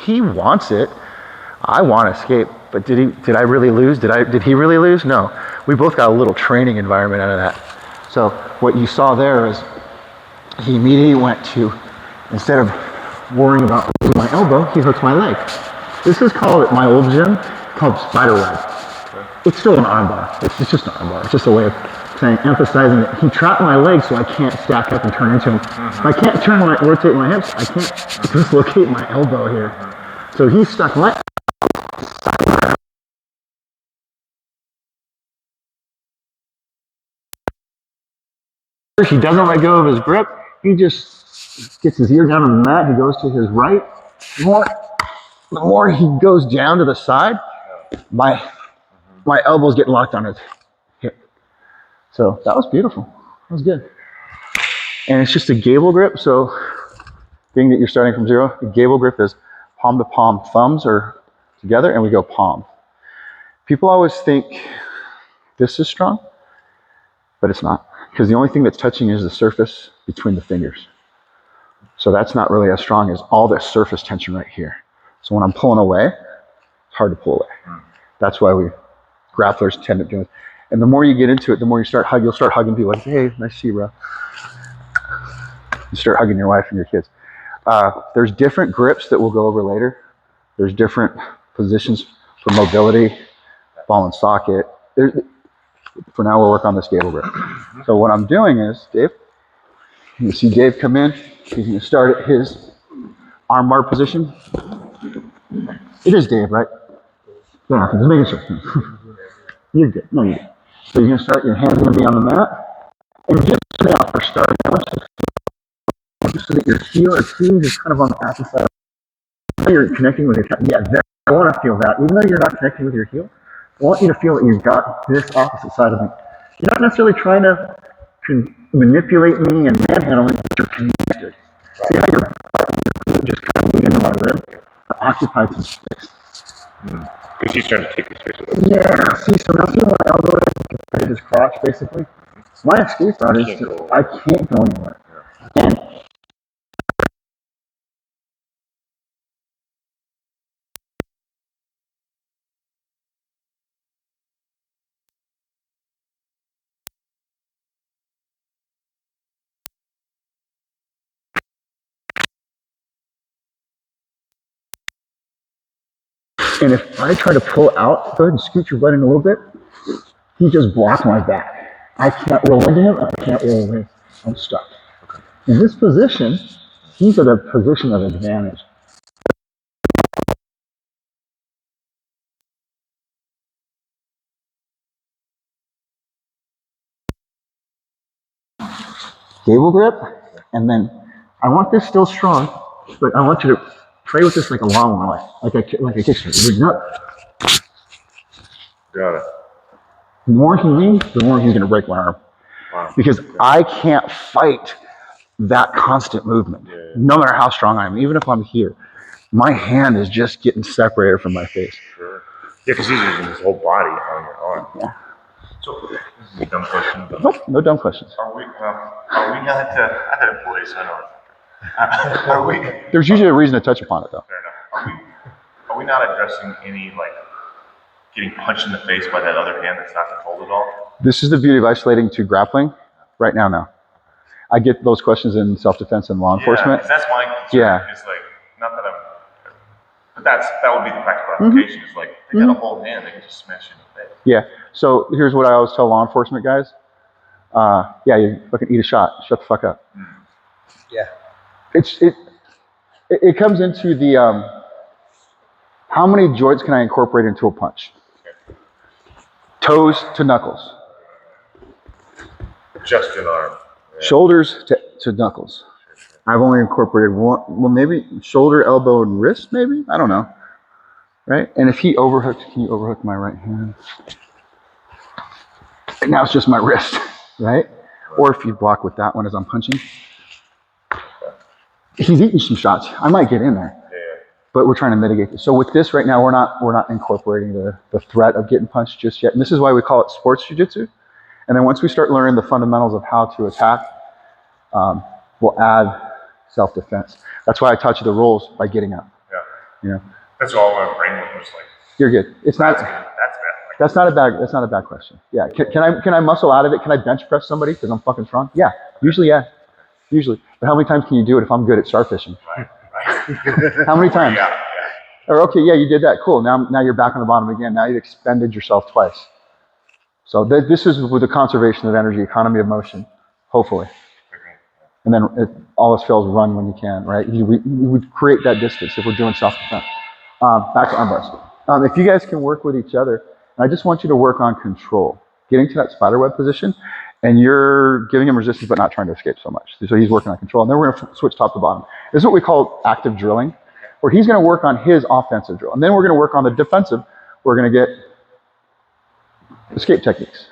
he wants it. I want to escape, but did I really lose? Did he really lose? No. We both got a little training environment out of that. So what you saw there is he immediately went to, instead of worrying about my elbow, he hooks my leg. This is called, at my old gym, called spider web. It's still an armbar. It's just an armbar. It's just a way of saying, emphasizing that he trapped my leg so I can't stack up and turn into him. If I can't rotate my hips, I can't dislocate my elbow here. So he's stuck my. He doesn't let go of his grip. He just gets his ear down on the mat. He goes to his right. The more he goes down to the side, my elbows get locked on his hip. So that was beautiful. That was good. And it's just a gable grip. So being that you're starting from zero, the gable grip is palm to palm. Thumbs are together and we go palm. People always think this is strong, but it's not. Because the only thing that's touching is the surface between the fingers. So that's not really as strong as all this surface tension right here. So when I'm pulling away, it's hard to pull away. That's why we grapplers tend to do it. And the more you get into it, the more you'll start hugging people like, hey, nice to see you, bro. You start hugging your wife and your kids. There's different grips that we'll go over later. There's different positions for mobility, ball and socket. For now, we'll work on this gable grip. So what I'm doing is, Dave, you see Dave come in. He's going to start at his armbar position. It is Dave, right? Yeah, just making sure. You're good. No, you're good. So you're going to start, your hands are going to be on the mat. And just now for starting, I want you to so that your heel or feet is kind of on the opposite side. You're connecting with your yeah, I want to feel that. Even though you're not connecting with your heel, I want you to feel that you've got this opposite side of me. You're not necessarily trying to manipulate me and manhandle me, but you're connected. See how you're just kind of into my rib? Occupy some space. Because he's trying to take the space away. Yeah, see, so now see my elbow is his crotch, basically. My escape route is I can't go anywhere. And And if I try to pull out, go ahead and scoot your butt in a little bit, he just blocks my back. I can't roll into him, I can't roll away. I'm stuck. In this position, he's at a position of advantage. Gable grip, and then I want this still strong, but I want you to play with this like a long one, like a kickstart. Got it. The more he leans, the more he's going to break my arm. Wow. Because I can't fight that constant movement, no matter how strong I am. Even if I'm here, my hand is just getting separated from my face. Sure. Yeah, because he's using his whole body on your arm. Yeah. So, this is a dumb question. But Nope, no dumb questions. are we not, I've had employees, so I know. Are we, There's usually a reason to touch upon it, though. fair enough. Are we not addressing any, like, getting punched in the face by that other hand that's not controlled at all? This is the beauty of isolating to grappling. Right now, no. I get those questions in self-defense and law enforcement. Yeah, 'cause that's my concern. Yeah. It's like, not that but that would be the practical application. It's like, they got a whole hand, they can just smash you in the face. Yeah. So here's what I always tell law enforcement guys. Yeah, you fucking eat a shot. Shut the fuck up. Yeah. It comes into the how many joints can I incorporate into a punch? Toes to knuckles. Just an arm. Shoulders to knuckles. I've only incorporated one, well, maybe shoulder, elbow, and wrist, maybe? I don't know. Right? And if he overhooked, can you overhook my right hand? And now it's just my wrist, right? Or if you block with that one as I'm punching. He's eating some shots. I might get in there. But we're trying to mitigate this. So with this right now, we're not incorporating the threat of getting punched just yet. And this is why we call it sports jiu-jitsu. And then once we start learning the fundamentals of how to attack, we'll add self-defense. That's why I taught you the rules by getting up. Yeah. You know, That's all my brain was like, you're good. It's not. that's bad. Like, That's not a bad question. Yeah. Can I muscle out of it? Can I bench press somebody because I'm fucking strong? Yeah. Usually, yeah. Usually. But how many times can you do it if I'm good at starfishing? right. How many times? Yeah. Or okay, yeah, you did that. Cool. Now you're back on the bottom again. Now you've expended yourself twice. So this is with the conservation of energy, economy of motion, hopefully. And then if all else fails, run when you can, right? You would create that distance if we're doing self-defense. Back to arm bars. If you guys can work with each other, I just want you to work on control, getting to that spiderweb position, and you're giving him resistance but not trying to escape so much. So he's working on control. And then we're going to switch top to bottom. This is what we call active drilling, where he's going to work on his offensive drill. And then we're going to work on the defensive. We're going to get escape techniques.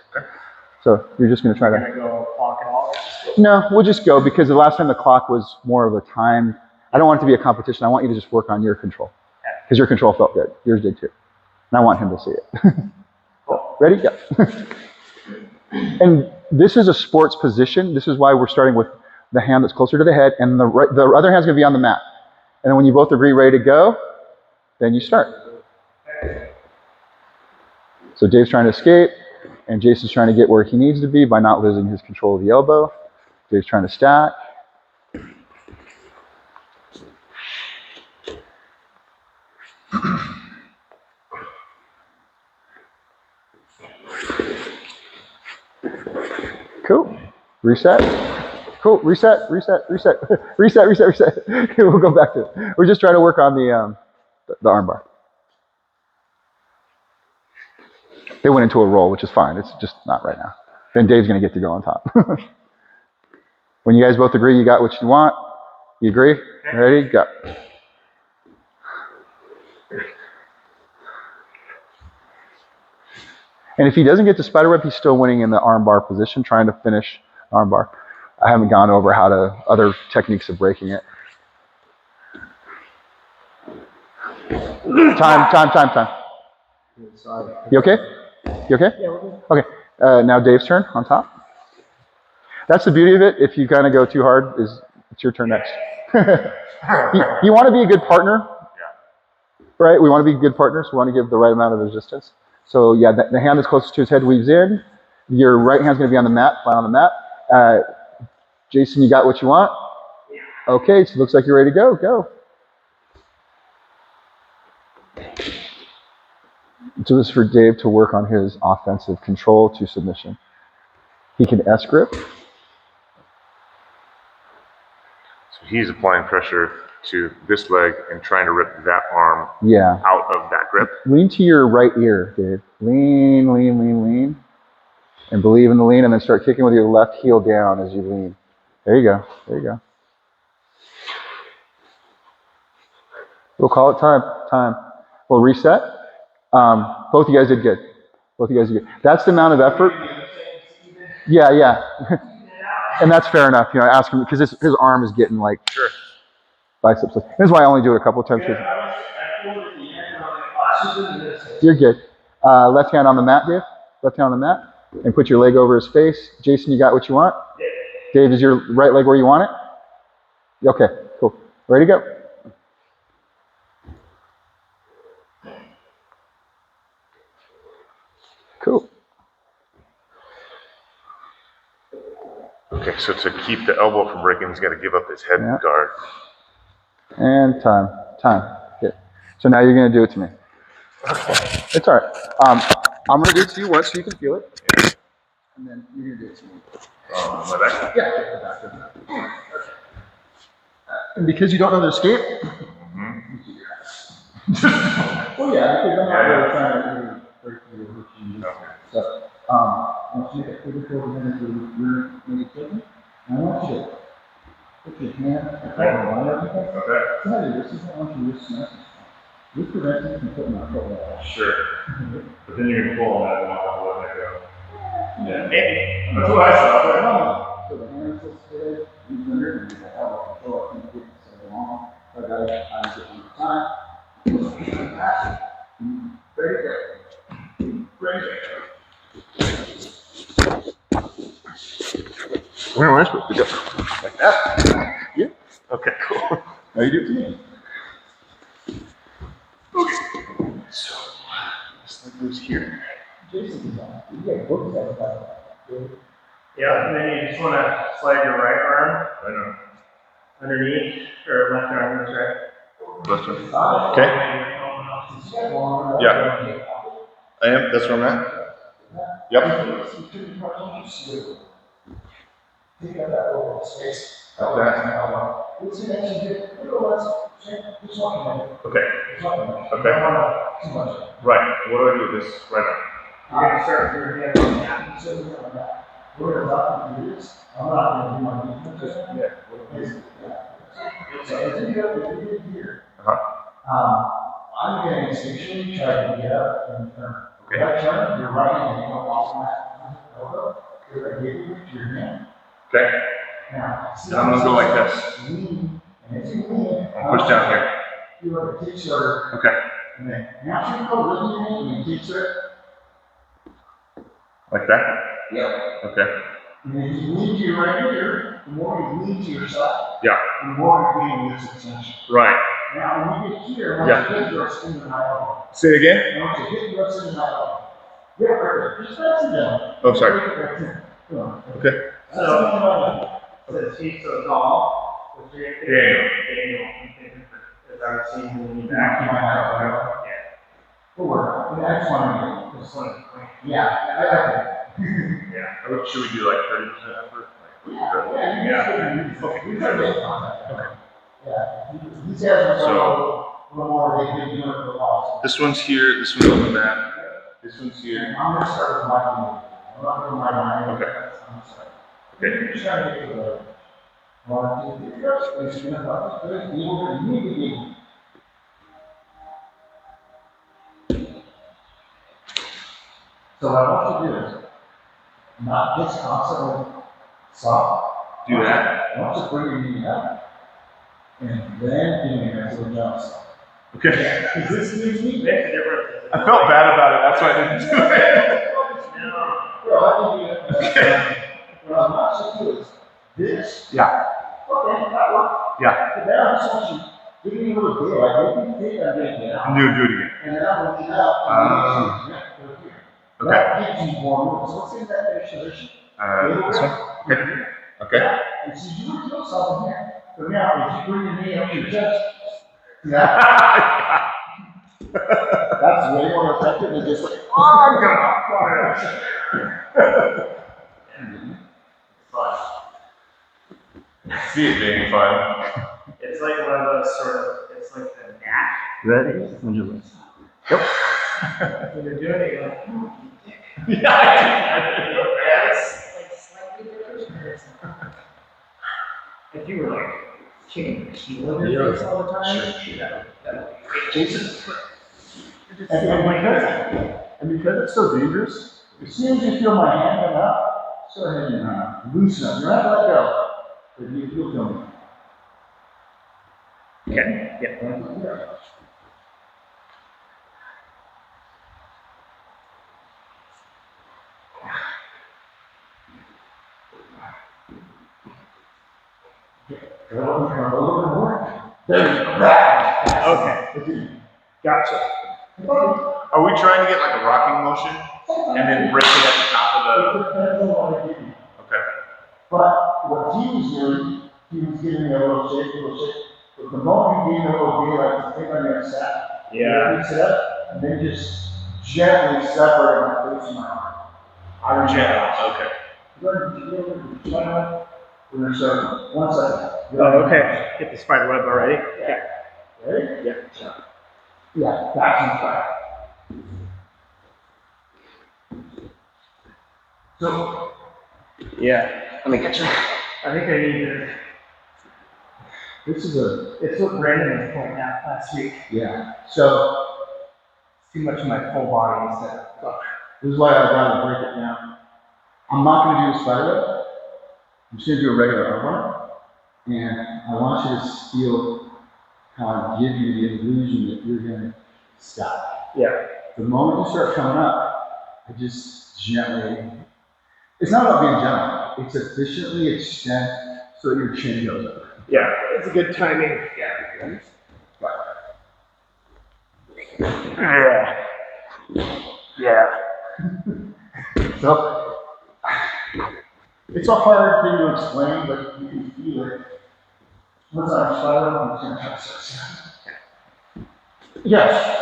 So you're just going to try to... Go clock it all. No, we'll just go, because the last time the clock was more of a time. I don't want it to be a competition. I want you to just work on your control, because your control felt good. Yours did too. And I want him to see it. So, ready? Yeah. And this is a sports position. This is why we're starting with the hand that's closer to the head, and the other hand's going to be on the mat. And then when you both agree ready to go, then you start. So Dave's trying to escape, and Jason's trying to get where he needs to be by not losing his control of the elbow. Dave's trying to stack. Cool. Reset. Cool. Reset. Reset. Reset. Reset. Reset. Reset. We'll go back to it. We're just trying to work on the arm bar. They went into a roll, which is fine. It's just not right now. Then Dave's going to get to go on top. When you guys both agree you got what you want, you agree? Ready? Go. And if he doesn't get to spiderweb, he's still winning in the armbar position, trying to finish armbar. I haven't gone over how to other techniques of breaking it. Time. You okay? You okay? Yeah, we're good. Okay. Now Dave's turn on top. That's the beauty of it. If you kind of go too hard, it's your turn next. You want to be a good partner, right? We want to be good partners. We want to give the right amount of resistance. So yeah, the hand that's closest to his head weaves in. Your right hand's going to be on the mat, flat on the mat. Jason, you got what you want? Okay, so it looks like you're ready to go. Go. So this is for Dave to work on his offensive control to submission. He can S-grip. So he's applying pressure to this leg and trying to rip that arm out of that grip. Lean to your right ear, Dave. Lean, lean, lean, lean. And believe in the lean, and then start kicking with your left heel down as you lean. There you go. There you go. We'll call it time. We'll reset. Both of you guys did good. Both of you guys did good. That's the amount of effort. Yeah. And that's fair enough. You know, ask him, because his arm is getting like biceps. This is why I only do it a couple of times. You're good. Left hand on the mat, Dave. Left hand on the mat. And put your leg over his face. Jason, you got what you want? Dave, is your right leg where you want it? Okay, cool. Ready to go. Cool. Okay, so to keep the elbow from breaking, he's got to give up his head guard. And time. Okay. So now you're going to do it to me. Okay. It's all right. I'm going to do it to you once so you can feel it. And then you're going to do it to me. My back? Yeah, the back. And because you don't know the escape? Well, yeah, because I'm not really trying to break you. So, I want you to put it over your maybe kicking. And I want you to put your hand on everything. Okay. This is how I want you to wrist. This prevents me from putting my foot away. Sure. But then you're going to pull on that and not let that go. Yeah, maybe. That's what I saw. So the hand is still straight, you under, and you go elbow, pull up, and get so long. Okay, I'm getting time. Very good. Very good. Where am I supposed to go? Like that? Yeah. Okay, cool. How you do it to me? Okay. So, this leg goes here. Yeah, and then you just want to slide your right arm underneath, or left arm, that's right. Left arm. Okay. Yeah. I am. That's where I'm at. Yep. Take out that little space. Okay. What's the next you do? Just walking on it. Okay. Just walking on it. Okay. Too much. Right. What do I do with this right You're gonna start your hand on that. So we're gonna that. We're about to do this. I'm not gonna do my defense. now? So as you go here, Uh-huh. I'm gonna instinctually try to get up and turn. Okay. That turn, you're right, and you go off that elbow. You're gonna get you to your hand. Okay. Now, And I'm gonna go like this. lean, and as you lean, I'll push down here. you like a kickstarter. Okay. And then now you go with your hand and kickstart. Like that? Yep. Okay. And then you lean to your right here, the more you lean to your side, Yeah. the more you're getting this extension. Right. Now, when you get here, once Yeah. you hit thrust into my elbow. Say it again? Once you hit thrust into my elbow. Yeah, right there. Just press it down. Oh, sorry. Right there. Come on. Okay. So Says he's so tall. What's your name? Daniel. Daniel. As I was seeing you lean back back. in my elbow. Yeah. Forward. I just want to Just wanted to clean. yeah, Yeah. Should we do like 30% effort? we try to make contact. Okay. Yeah. These guys are So- a little more, they've been doing it for a while. This one's here, this one's on the mat, this one's So here. I'm gonna start with my knee. I'm not doing my mind. Okay. I'm sorry. Okay. You're just trying to get to the 1, 2, 3, 4. It's gonna help. Good. You need to So what I want you to do is not just constantly stop. Do that. I want you to bring your knee up and then give me a nice little jump stop. Okay. Is this new knee? Makes a difference. I felt bad about it, that's why I didn't do it. No. Well, I can do it. What I'm not sure is this. Yeah. Okay, that worked. Yeah. But then I just want you, give me a little bit, like maybe take that bit down. Do it again. And then I will get up. And then go here. Okay. That gives you more movement. So let's say that position. This one? Okay. Okay. And so you would do something here. So now, if you bring your knee up to your chest, that, that's way more effective than just like, oh, See it being fun. It's like one of those sort of, it's like the knack. Ready? When you're ready. When you're doing it, you're like, It's like slightly different. if you were like kicking the heel in Yeah. your face all the time, that would be Jason. And because it's so dangerous, as soon as you feel my hand come up, go ahead and loosen up. You don't have to let go, but you'll feel me. Okay, yeah. Yeah. A little bit more. There you go. Okay. Gotcha. Are we trying to get like a rocking motion and then break it at the top of It depends on what I give you. the, okay. But what he was doing, he was giving me a little shake. But the moment you gave me a little deal, like the thing on your set, Yeah. you sit up, and then just gently separate my face from my arm. I Okay. We're gonna start. 1 second. Oh, okay. Get the spider web already. Yeah. Ready? Yeah. Yeah, that's on fire. So, Yeah. let me get you. I think I need to. This is It's what Brandon was pointing out last week. yeah. So, Too much of my full body instead of. this is why I'd rather break it down. I'm not gonna do a spider web. I'm just gonna do a regular arm bar. And I want you to feel how I give you the illusion that you're gonna stop. Yeah. The moment you start coming up, I just gently, it's not about being gentle, it's efficiently extend so that your chin goes up. Yeah. It's a good timing. Yeah. Yeah. So, it's a hard thing to explain, but you can feel it. Once I spiral, I'm just gonna try to Yes.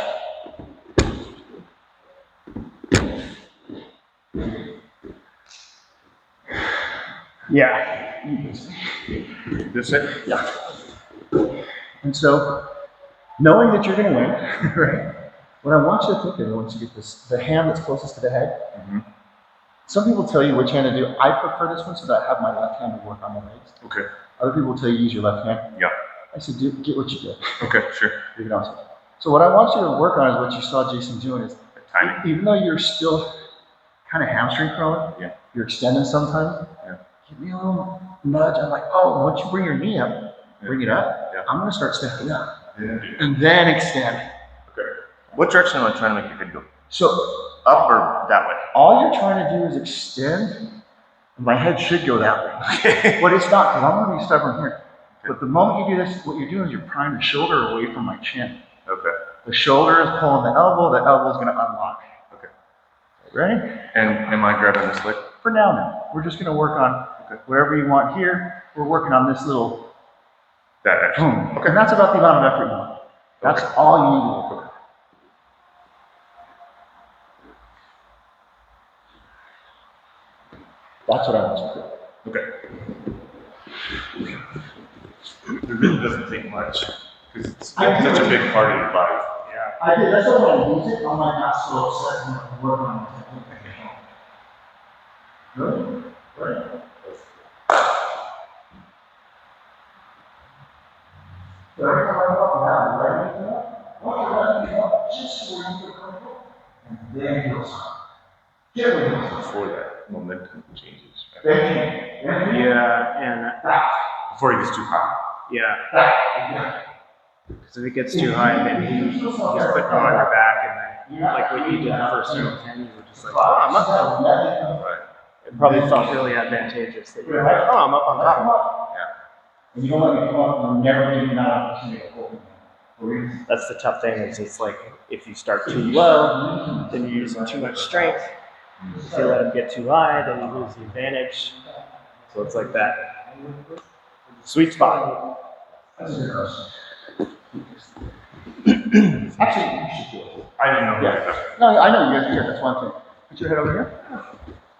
Yeah. This it? Yeah. And so, knowing that you're going to win, right? What I want you to think of once you get this, the hand that's closest to the head. Some people tell you which hand to do. I prefer this one so that I have my left hand to work on the legs. Okay. Other people will tell you use your left hand. Yeah. I said, get what you get. Okay, sure. You can also. So what I want you to work on is what you saw Jason doing is, Timing. even though you're still kind of hamstring curling, Yeah. you're extending sometimes. Yeah. Give me a little nudge. I'm like, oh, once you bring your knee up, bring it up. Yeah. I'm going to start stepping up. Yeah. And then extend. Okay. What direction am I trying to make your head go? So Up or that way? all you're trying to do is extend. My head should go that way. But it's not, because I'm going to be stubborn here. But the moment you do this, what you're doing is you're prying the shoulder away from my chin. Okay. The shoulder is pulling the elbow is going to unlock. Okay. Ready? And am I grabbing this leg? For now, we're just going to work on whatever you want here. We're working on this little That action. boom. Okay. And that's about the amount of effort you want. That's all you need to work on. That's what I want you to do. Okay. It really doesn't take much because it's such a big part of your body. Yeah. I did. That's why when I use it, I'm like not so upset when I'm working on the technique. Really? Right. Every time I walk around, right? Just where you feel comfortable, and then you'll stop. Get away from it. Before that, momentum changes. Right? Then Yeah, and Before it gets too high. yeah, because if it gets too high, then you just put it on your back, and then like what you did the first time, you were just like, oh, I'm up. Right. It probably felt really advantageous that you're like, oh, I'm up on top. And you don't let me come up, and never give me that opportunity to open it. That's the tough thing is it's like if you start too low, then you're using too much strength. If you let them get too high, then you lose the advantage. So it's like that sweet spot. Actually, you should do it. I didn't know. Yeah. No, I know you guys are here. That's one thing. Put your head over here.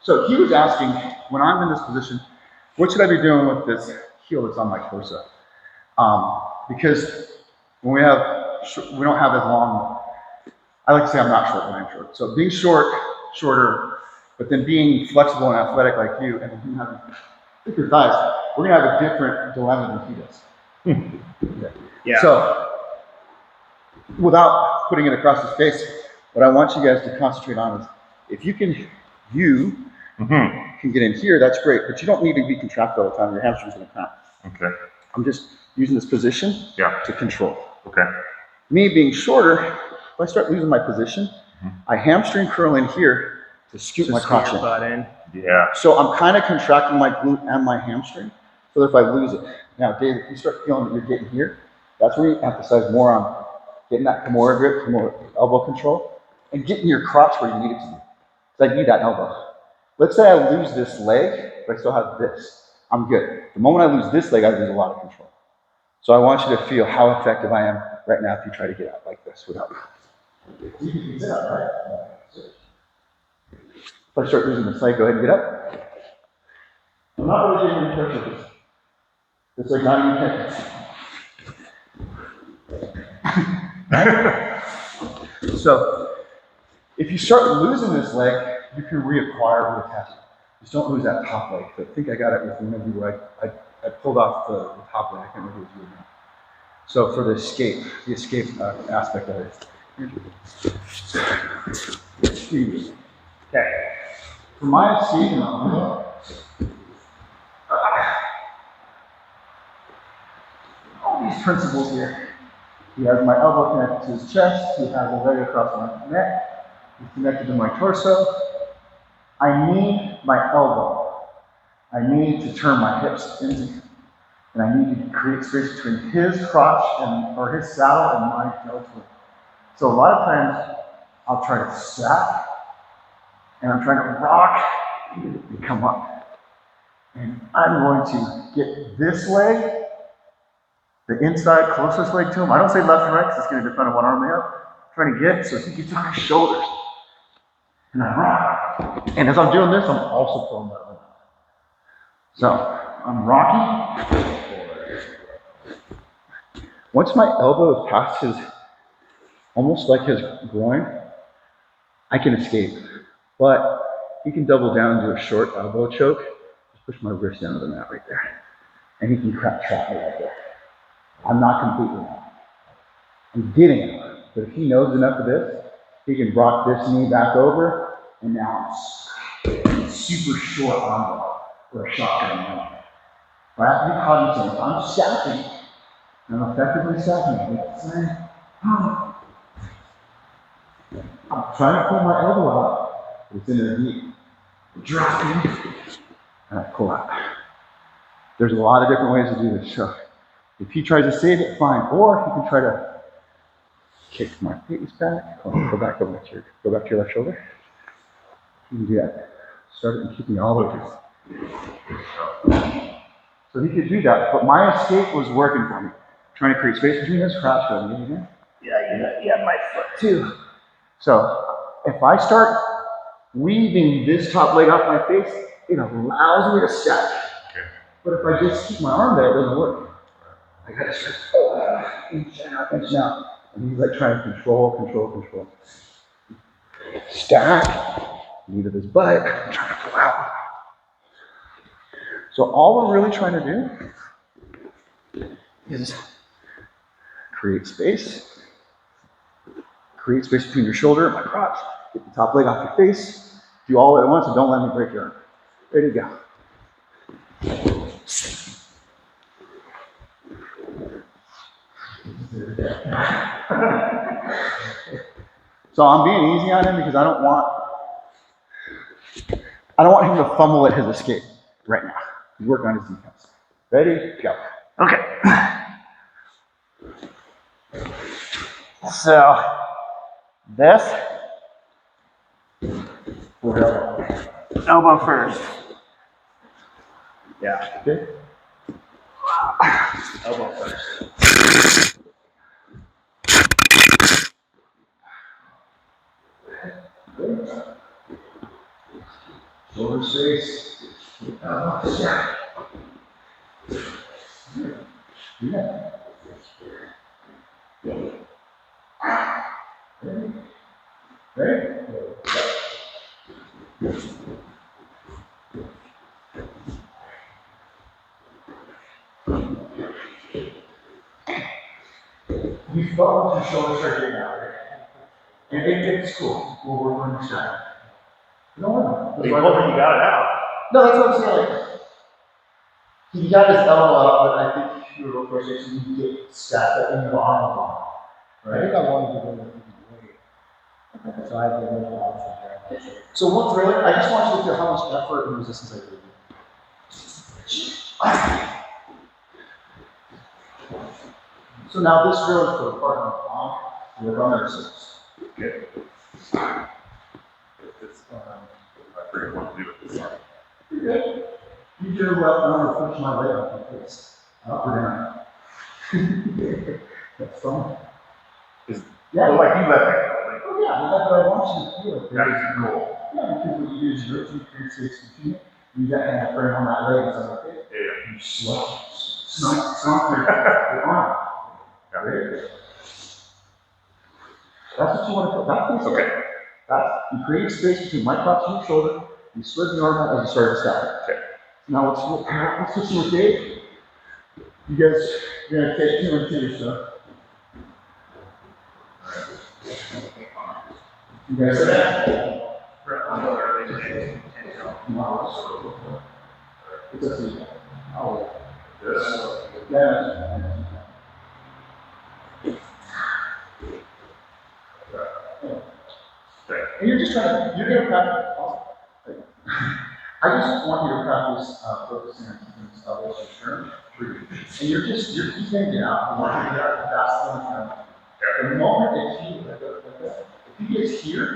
So he was asking, when I'm in this position, what should I be doing with this heel that's on my torso? Because when we don't have as long, I like to say I'm not short when I'm short. So being shorter, but then being flexible and athletic like you, and then having thicker thighs, we're gonna have a different dilemma than he does. Yeah. So, without putting it across his face, what I want you guys to concentrate on is, if you can get in here, that's great, but you don't need to be contracted all the time. Your hamstring's gonna cramp. Okay. I'm just using this position Yeah. to control. Okay. Me being shorter, if I start losing my position, I hamstring curl in here to scoot my crotch your in. butt in. Yeah. So I'm kind of contracting my glute and my hamstring, so that if I lose it. Now, Dave, if you start feeling that you're getting here, that's where you emphasize more on getting that Kimura grip, Kimura elbow control, and getting your crotch where you need it to be. Because I need that elbow. Let's say I lose this leg, but I still have this. I'm good. The moment I lose this leg, I lose a lot of control. So I want you to feel how effective I am right now if you try to get out like this without. You can sit up, right? If I start losing this leg, go ahead and get up. I'm not really getting any pressure with this. It's like not even So, if you start losing this leg, you can reacquire or attach it. Just don't lose that top leg. I think I got it with one of you where I pulled off the top leg. I can't remember if it was you or not. So for the escape aspect of it. Okay. For my escape, all these principles here. He has my elbow connected to his chest. He has a leg across my neck. He's connected to my torso. I need my elbow. I need to turn my hips into, and I need to create space between his crotch or his saddle and my deltoid. So a lot of times I'll try to stack, and I'm trying to rock and come up. And I'm going to get this leg, the inside closest leg to him. I don't say left and right because it's going to depend on what arm they have. I'm trying to get so he gets on his shoulders. And I rock. And as I'm doing this, I'm also pulling that leg. So I'm rocking. Once my elbow is past his, almost like his groin, I can escape. But he can double down and do a short elbow choke. Just push my wrist down to the mat right there. And he can trap me right there. I'm not completely out. I'm getting it. But if he knows enough of this, he can rock this knee back over, and now I'm super short arm bar for a shotgun run. But I have to be cognizant. If I'm stacking, I'm effectively stacking. I'm trying to pull my elbow out, but it's in there deep. Dropping, and I pull out. There's a lot of different ways to do this. So if he tries to save it, fine. Or he can try to kick my face back. Go back to your left shoulder. You can do that. Start it and keep me all over. So he could do that, but my escape was working for me. Trying to create space between his crotch. Yeah, my foot too. So if I start weaving this top leg off my face, it allows me to stack. Okay. But if I just keep my arm there, it doesn't work. I gotta start inch out. And he's like trying to control. Stack, knee to his butt, trying to pull out. So all we're really trying to do is create space between your shoulder and my crotch, get the top leg off your face, do all at once, and don't let me break your arm. Ready to go. So I'm being easy on him because I don't want him to fumble at his escape right now. He's working on his defense. Ready? Go. Okay. So this, elbow first. Yeah. Okay. Elbow first. Shoulder space. Yeah. Ready? You felt your shoulders start getting out, right? And it's cool. We'll work on your side. No. You got it out. No, that's what I'm saying. Like, he got his elbow out, but I think you were real frustration. You get stacked up in your arm. Right? I think I wanted to go with weight. So I have to go with the option there. So what's really, I just want you to feel how much effort and resistance I give you. So now this really for the part of the palm, we're on our resistance. Okay. I forget what to do with this arm. You're good. You do left arm to push my leg up my face. Up or down. That's fun. Yeah, like you let me go. Oh yeah, that's what I want you to feel. That's cool. Yeah, because when you use your two, 3, 6, and 2, you got kind of frame on that leg, so okay. Yeah. You slump your arm. Yeah. Right? That's what you want to feel. That's the Okay. you create space between my crotch and your shoulder, you slid the arm out as you start to stack. Okay. Now let's switch with Dave. You guys are going to take 2 and 2, so. You guys say that? It's up to you. Yeah. And you're just trying to, you're going to practice. I just want you to practice focusing on keeping this elbows turn. And you're keeping it out. I want you to get out fast enough. The moment if he gets here,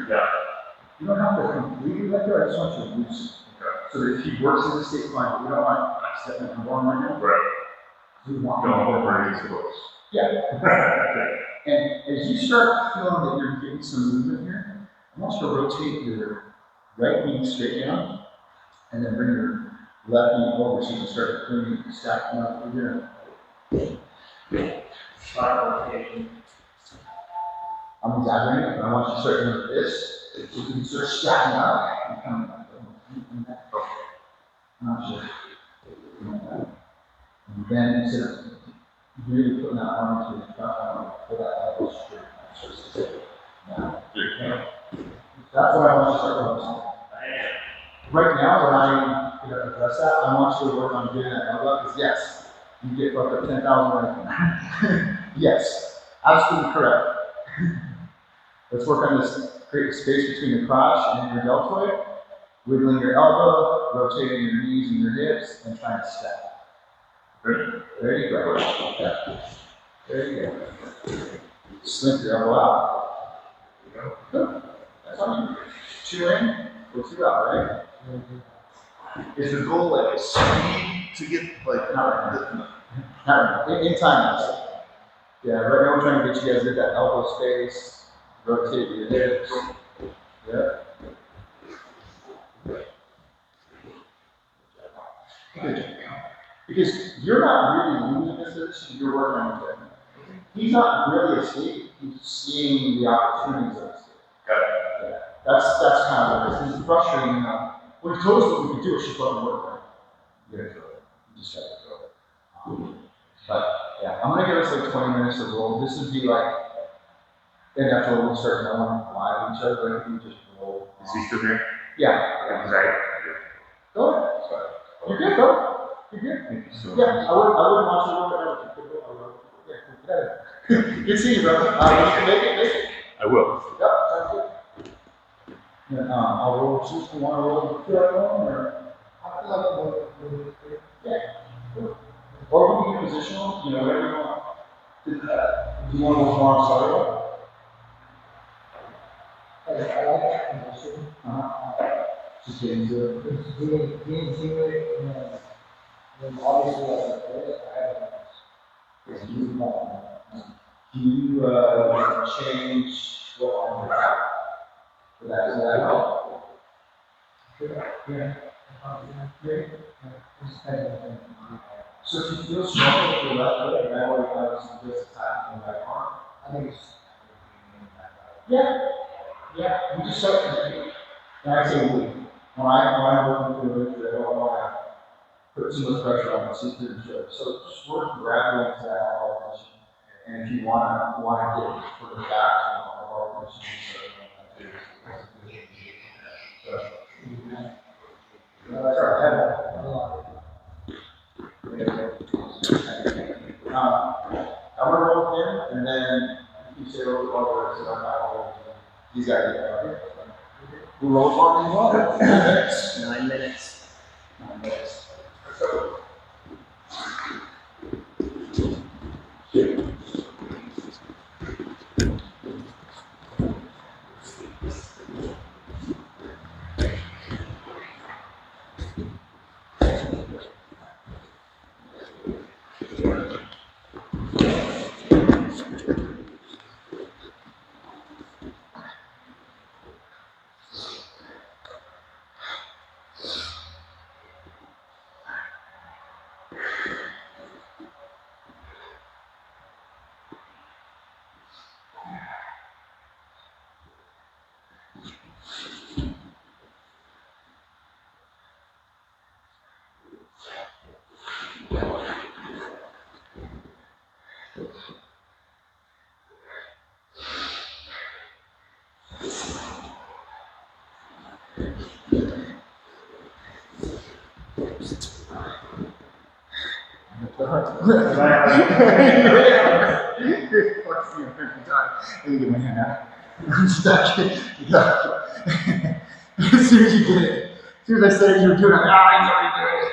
you don't have to completely let go. I just want you to loosen. So that if he works in the state fine, we don't want stepping on one right now. Right. We want Don't over these close. Yeah. And as you start feeling that you're getting some movement here, I want you to rotate your right knee straight down, and then bring your left knee over so you can start cleaning, stacking up again. I'm exaggerating, but I want you to start doing this. So you can start stacking up and coming back. Not sure. And then instead of really putting that arm into the front, pull that elbow straight. Now. That's what I want you to start focusing on. Right now, when I address that, I want you to work on getting that elbow, because yes, you get fucked up 10,000 right now. Yes, absolutely correct. Let's work on this, create space between the crotch and your deltoid, wiggling your elbow, rotating your knees and your hips, and trying to step. There you go. Yeah. There you go. Slink your elbow out. Good. That's all you do. 2 in, or 2 out, right? Is the goal like speed to get like Not right. In time, actually. Yeah, right now we're trying to get you guys to get that elbow space, rotate your hips. Yeah. Good. Because you're not really losing this position, you're working on it. He's not really asleep, he's seeing the opportunities of escape. Got it. Yeah. That's kind of what it is. It's frustrating enough. When he told us what we could do, it's just fucking work, right? You gotta do it. You just gotta do it. But yeah, I'm gonna give us like 20 minutes to roll. This would be like, and after we'll start knowing why each other, I think we just roll. Is he still here? Yeah. Right. Go ahead. You're good, bro. You're good. Yeah, I wouldn't want you to roll, but yeah, good seeing you, bro. Make it. I will. Yep, sounds good. Then, I'll roll choose if you want to roll the third one, or I feel like yeah. Or we can do positional, whatever you want. Do you want to go more on starter? I like that position. Just get into it. It's being similar, then obviously as a player, I have it's you Can you change what on the back? Would that help? Yeah. So if you feel strong with your left foot, and that way you have some good attack in the right arm. I think it's Yeah. We just start to and I say we. When I'm working through it, I don't want to put too much pressure on the super joke. So just work gradually into that elbow position. And if you want to get further back to the elbow position, that's our head. I'm gonna roll with him, and then you say roll the ball, so I'm not rolling. These guys get it. Who rolls on as well? 9 minutes. 9 minutes. Let me get my hand out. I'm stuck. As soon as you did it, as soon as I said it, you were doing it. He's already doing it.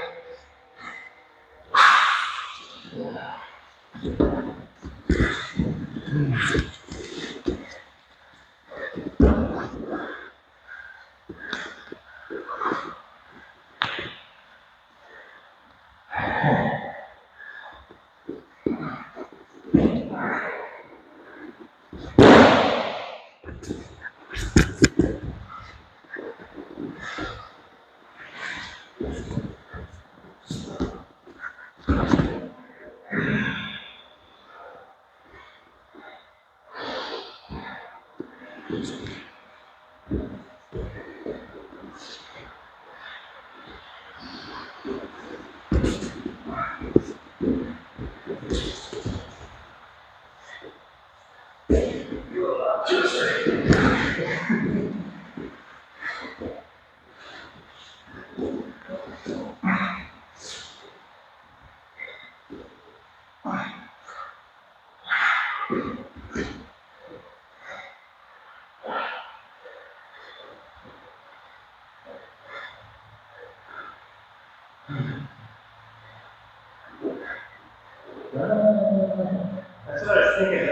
That's what I was thinking.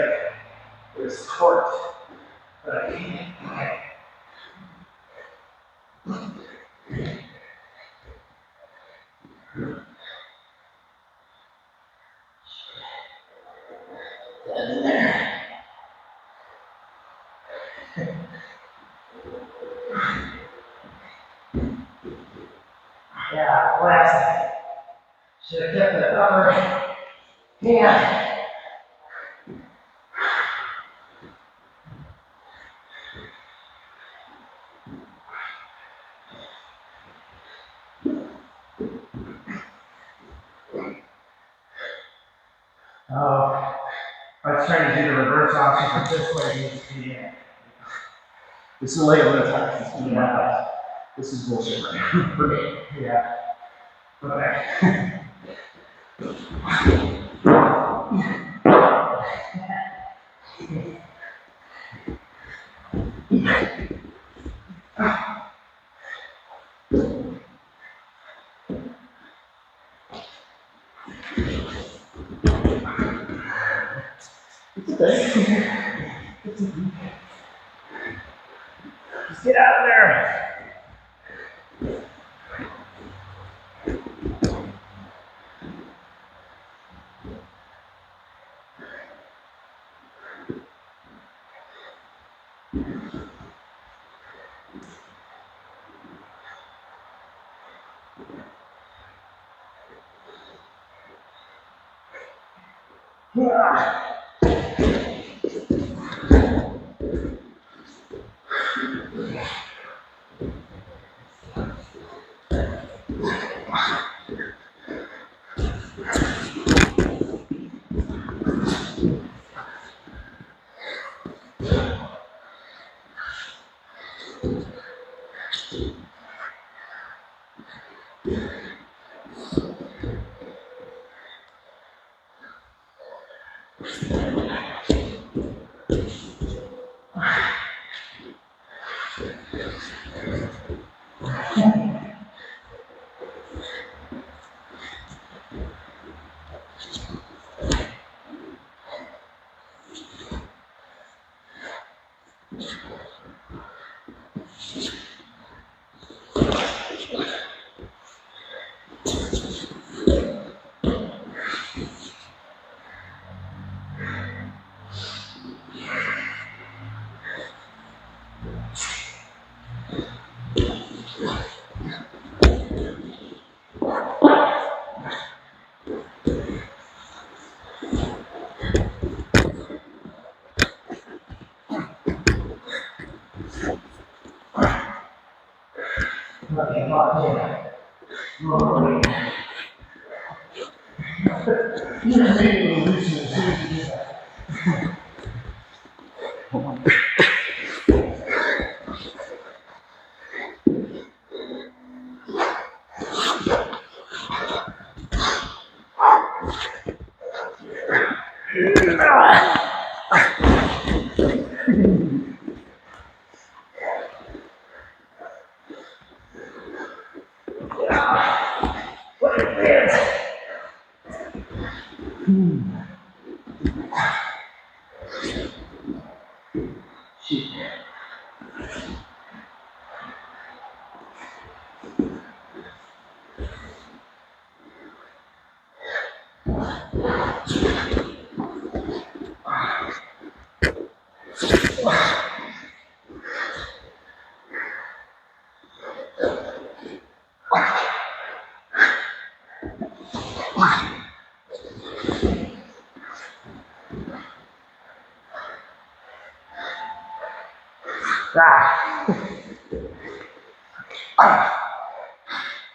It was torqued, but I can't. Yeah, last. Should have kept the upper hand. Oh, I was trying to do the reverse option, but this way it needs to be in. This is the leg of the time. Yeah. This is bullshit right now. For me. Yeah. Okay. Just get out of there.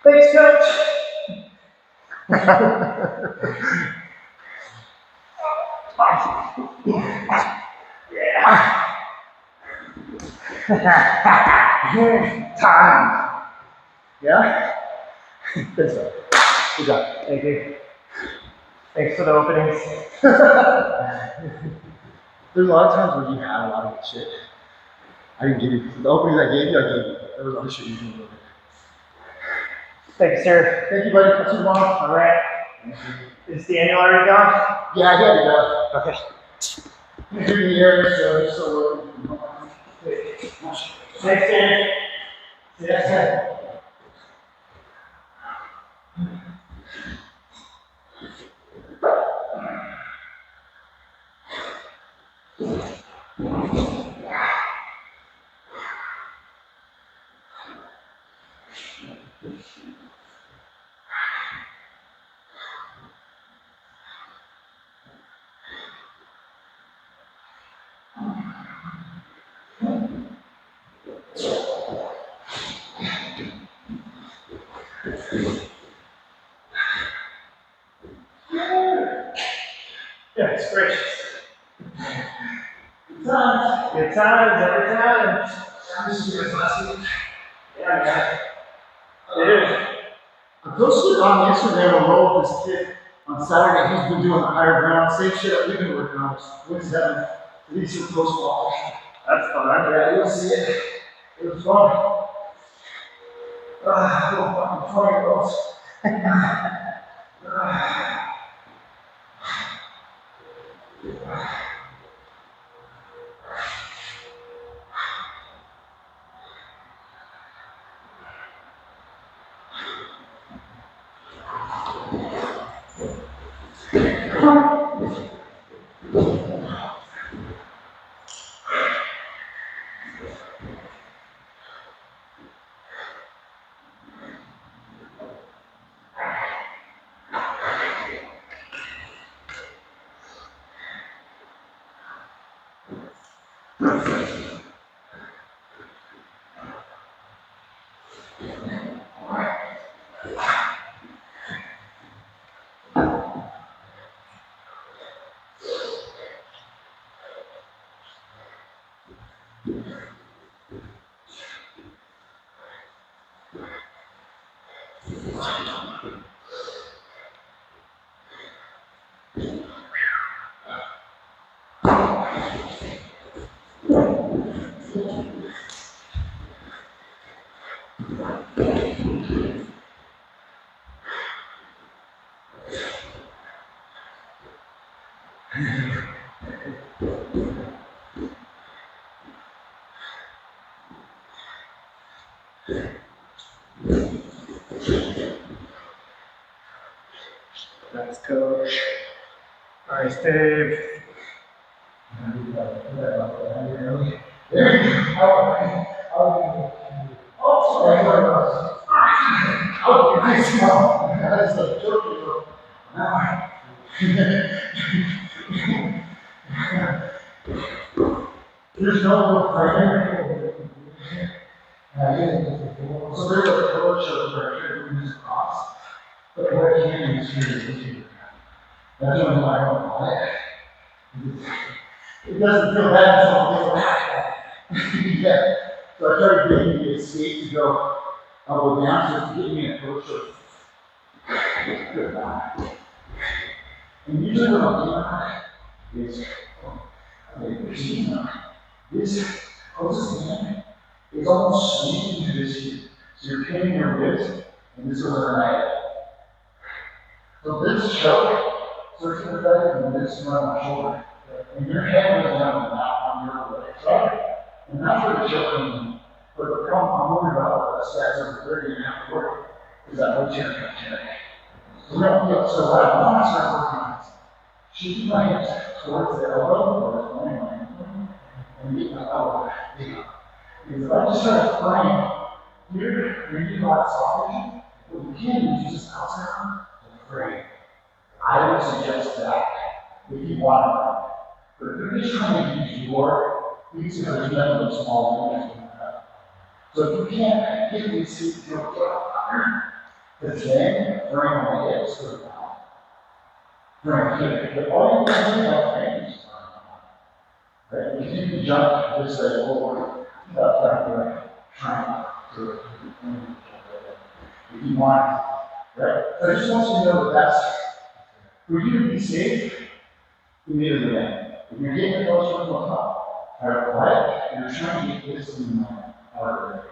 Thanks, coach. Time. Yeah? Good stuff. Good job. Thank you. Thanks for the openings. There's a lot of times where you have a lot of good shit. I didn't give you the openings I gave you. There was other shit you didn't do. Thanks, sir. Thank you, buddy. That's tomorrow. All right. Is Daniel already gone? Yeah, I had to go. Okay. He's doing the area, so he's still working. Thanks, Dan. Yes, Yeah, it's great. Good times, every time. Yeah, man. It is. I posted on Instagram a roll of this kid on Saturday. He's been doing the higher ground, same shit that we've been working on. Wins heaven. Leads to post ball. That's fun. Yeah, you'll see it. It was fun. Little fucking 20-year-olds. That's coach. Nice, Dave. There's no more prayer. So there's a coach of prayer who is cross. But what he can is here. That's when I don't know it. It doesn't feel bad until it feels bad. Yeah. So I tried getting the escape to go elbow down so to get me a coach of good God. And usually what I'll do is this closest hand is almost squeezing to this here. So you're pinning your wrist, and this goes right. So this choke starts to effect, and this is on my shoulder. And your hand goes down and not on your leg, right? And that's where the choke comes in. But the problem I'm worried about with the stats over 30 and half work is that no chair comes in. So what I want to start working on is shooting my hips towards the elbow or the point line and meet my elbow. Because if I just try to frame here, where you got soft vision, what you can do is use this outside arm to frame. I would suggest that if you want to, but if you're just trying to use your These are the small units. So if you can't get these seats to the then during the day, it's good. During the but all you can do is things. Right? If you can jump this way forward, that's like trying to if you want. Right? So I just want you to know that that's for you to be safe, you need a event. If you're getting close to the top, right, you're trying to get this in the harder.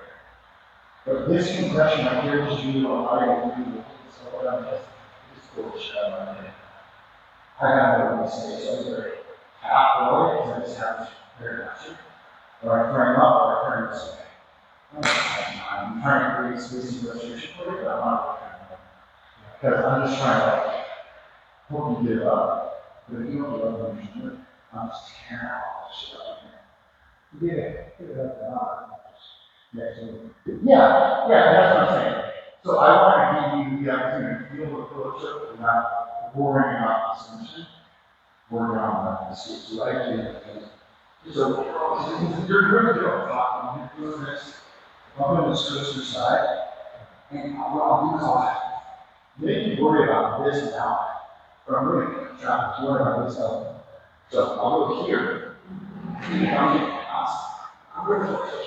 But this compression right here is you allow you to do so what I'm just foolish right here. I got no say, so either half roll because I just have very much, or I frame up or I frame this way. I'm trying to create space and frustration for you, but I'm not. Because I'm just trying to like, hope you give up. But if you don't give up, you should. I'm just tearing all this shit up here. Give it up to God. Yeah, that's what I'm saying. So I want to give you the opportunity to feel the fellowship without worrying about the solution, worrying about the solution. So I do. So you're going to do a lot. You're doing this. I'm going to switch your side. And what I'll do is I'll make you worry about this now. But I'm really trying to worry about this now. So I'll go here. I'm going to worry about that.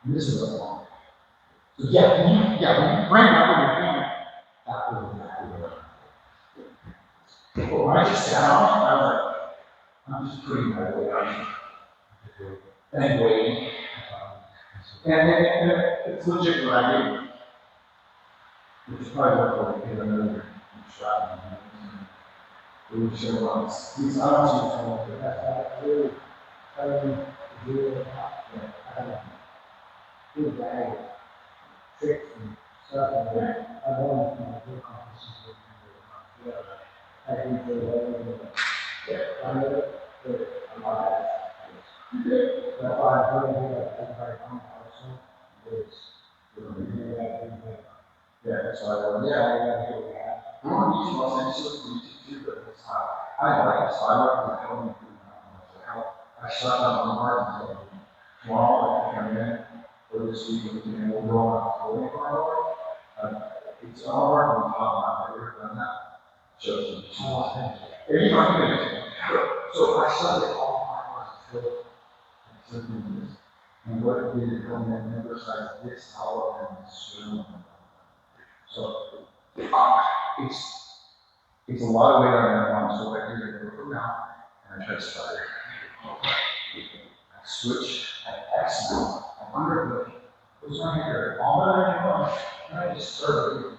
This is a long. So when you bring up what you're doing, that will But when I just sat on it, I was like, I'm just putting my weight on it. And waiting. And it's legit what I do. It's probably what we'll get another shot. We'll show us. These I don't see it. That's really, good bag, tricks and stuff like that. I want to do conferences with people. I think they're I know that a lot of that's why I heard everybody on also is That's why I want I want to use Los Angeles for YouTube, but it's not. I like it, so I work with helping people. I shut down on Martin tomorrow, I come in, or this week, we'll go on it's all work on top of my work on that. Shows you. And you know, so I started all my work and what it did is come in and emphasize this hour and swim. So it's a lot of weight on your arm, so I do it go down and I try to start. I switch, I exhale, I underhook. What's my hair? All that I know, and I just serve it.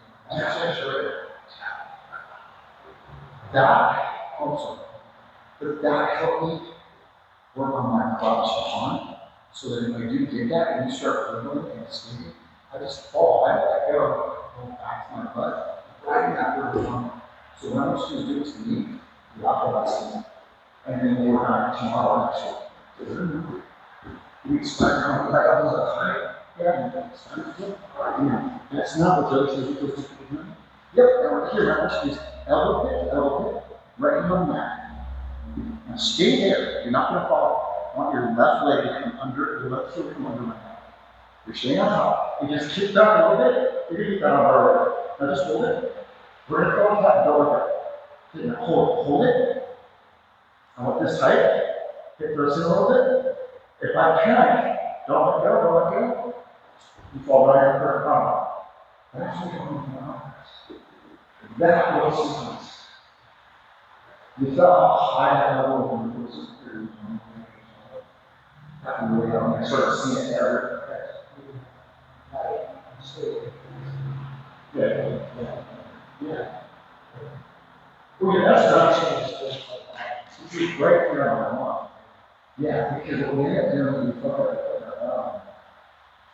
That also, but that helped me work on my crotch arm, so that if I do get that and you start moving and sleeping, I just fall. I go back to my butt. I do not work on. So when I'm supposed to do it to me, the opposite, and then they work on it tomorrow actually. We expect how back up as a high. Yeah, that's not what Joe says you're supposed to do. Yep, and we're here, right? Just elbow pit, right on that. Now stay there. You're not going to fall. I want your left leg to come under, your left foot to come under my hand. You're staying on top. You just kick back a little bit. You're going to get that on hard. Now just hold it. We're going to go on top and go like that. Hold it. I want this tight. Hit this in a little bit. If I panic, don't let go. You fall right on the current problem. That's what you're going to do. That was sequence. You felt how high that level of glucose is. That can really help me. I started seeing it everywhere. Yeah. Well, yeah, that's not it's right here on my mind. Yeah, because what we end up doing is we fuck up.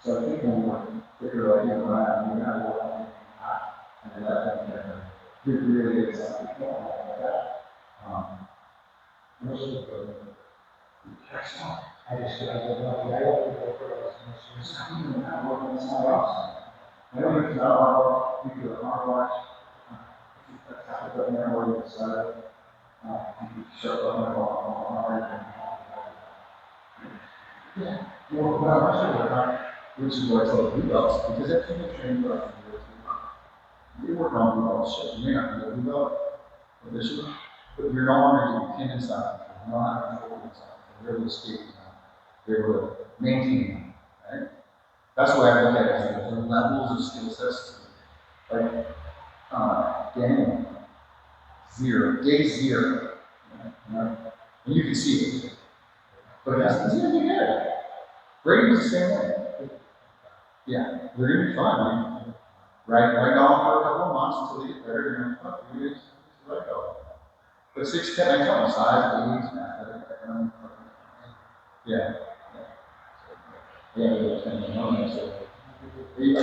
So I think when we figure out you around, we're not going to and let them do really good stuff. I just feel like I don't It's not even that working somewhere else. I don't even know how you could watch. That's how it doesn't matter where you decide. Shut up, yeah. Well, I should which is why I tell blue belts, because that's too much training for you work on blue belt shit. You may not be a blue belt initially, but you're no longer getting pinned inside. You're not controlling inside. You're able to escape now. You're able to maintain them, right? That's why I look at it as the levels of skill sets. Like, Daniel, 0, day 0. And you can see it. But that's the thing you get. Brady was the same way. Yeah, they're gonna be fine, man. Right on for a couple of months until they get better. You're gonna fuck, you're gonna let go. But 6'10", I tell them size, age, man. Yeah. Are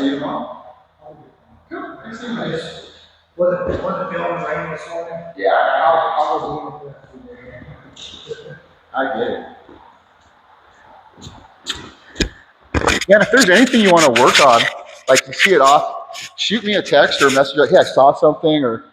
you mom? Good. I see nice. Was it feeling rain this morning? Yeah, I was even. I get it. Yeah, and if there's anything you want to work on, like you see it off, shoot me a text or a message like, hey, I saw something, or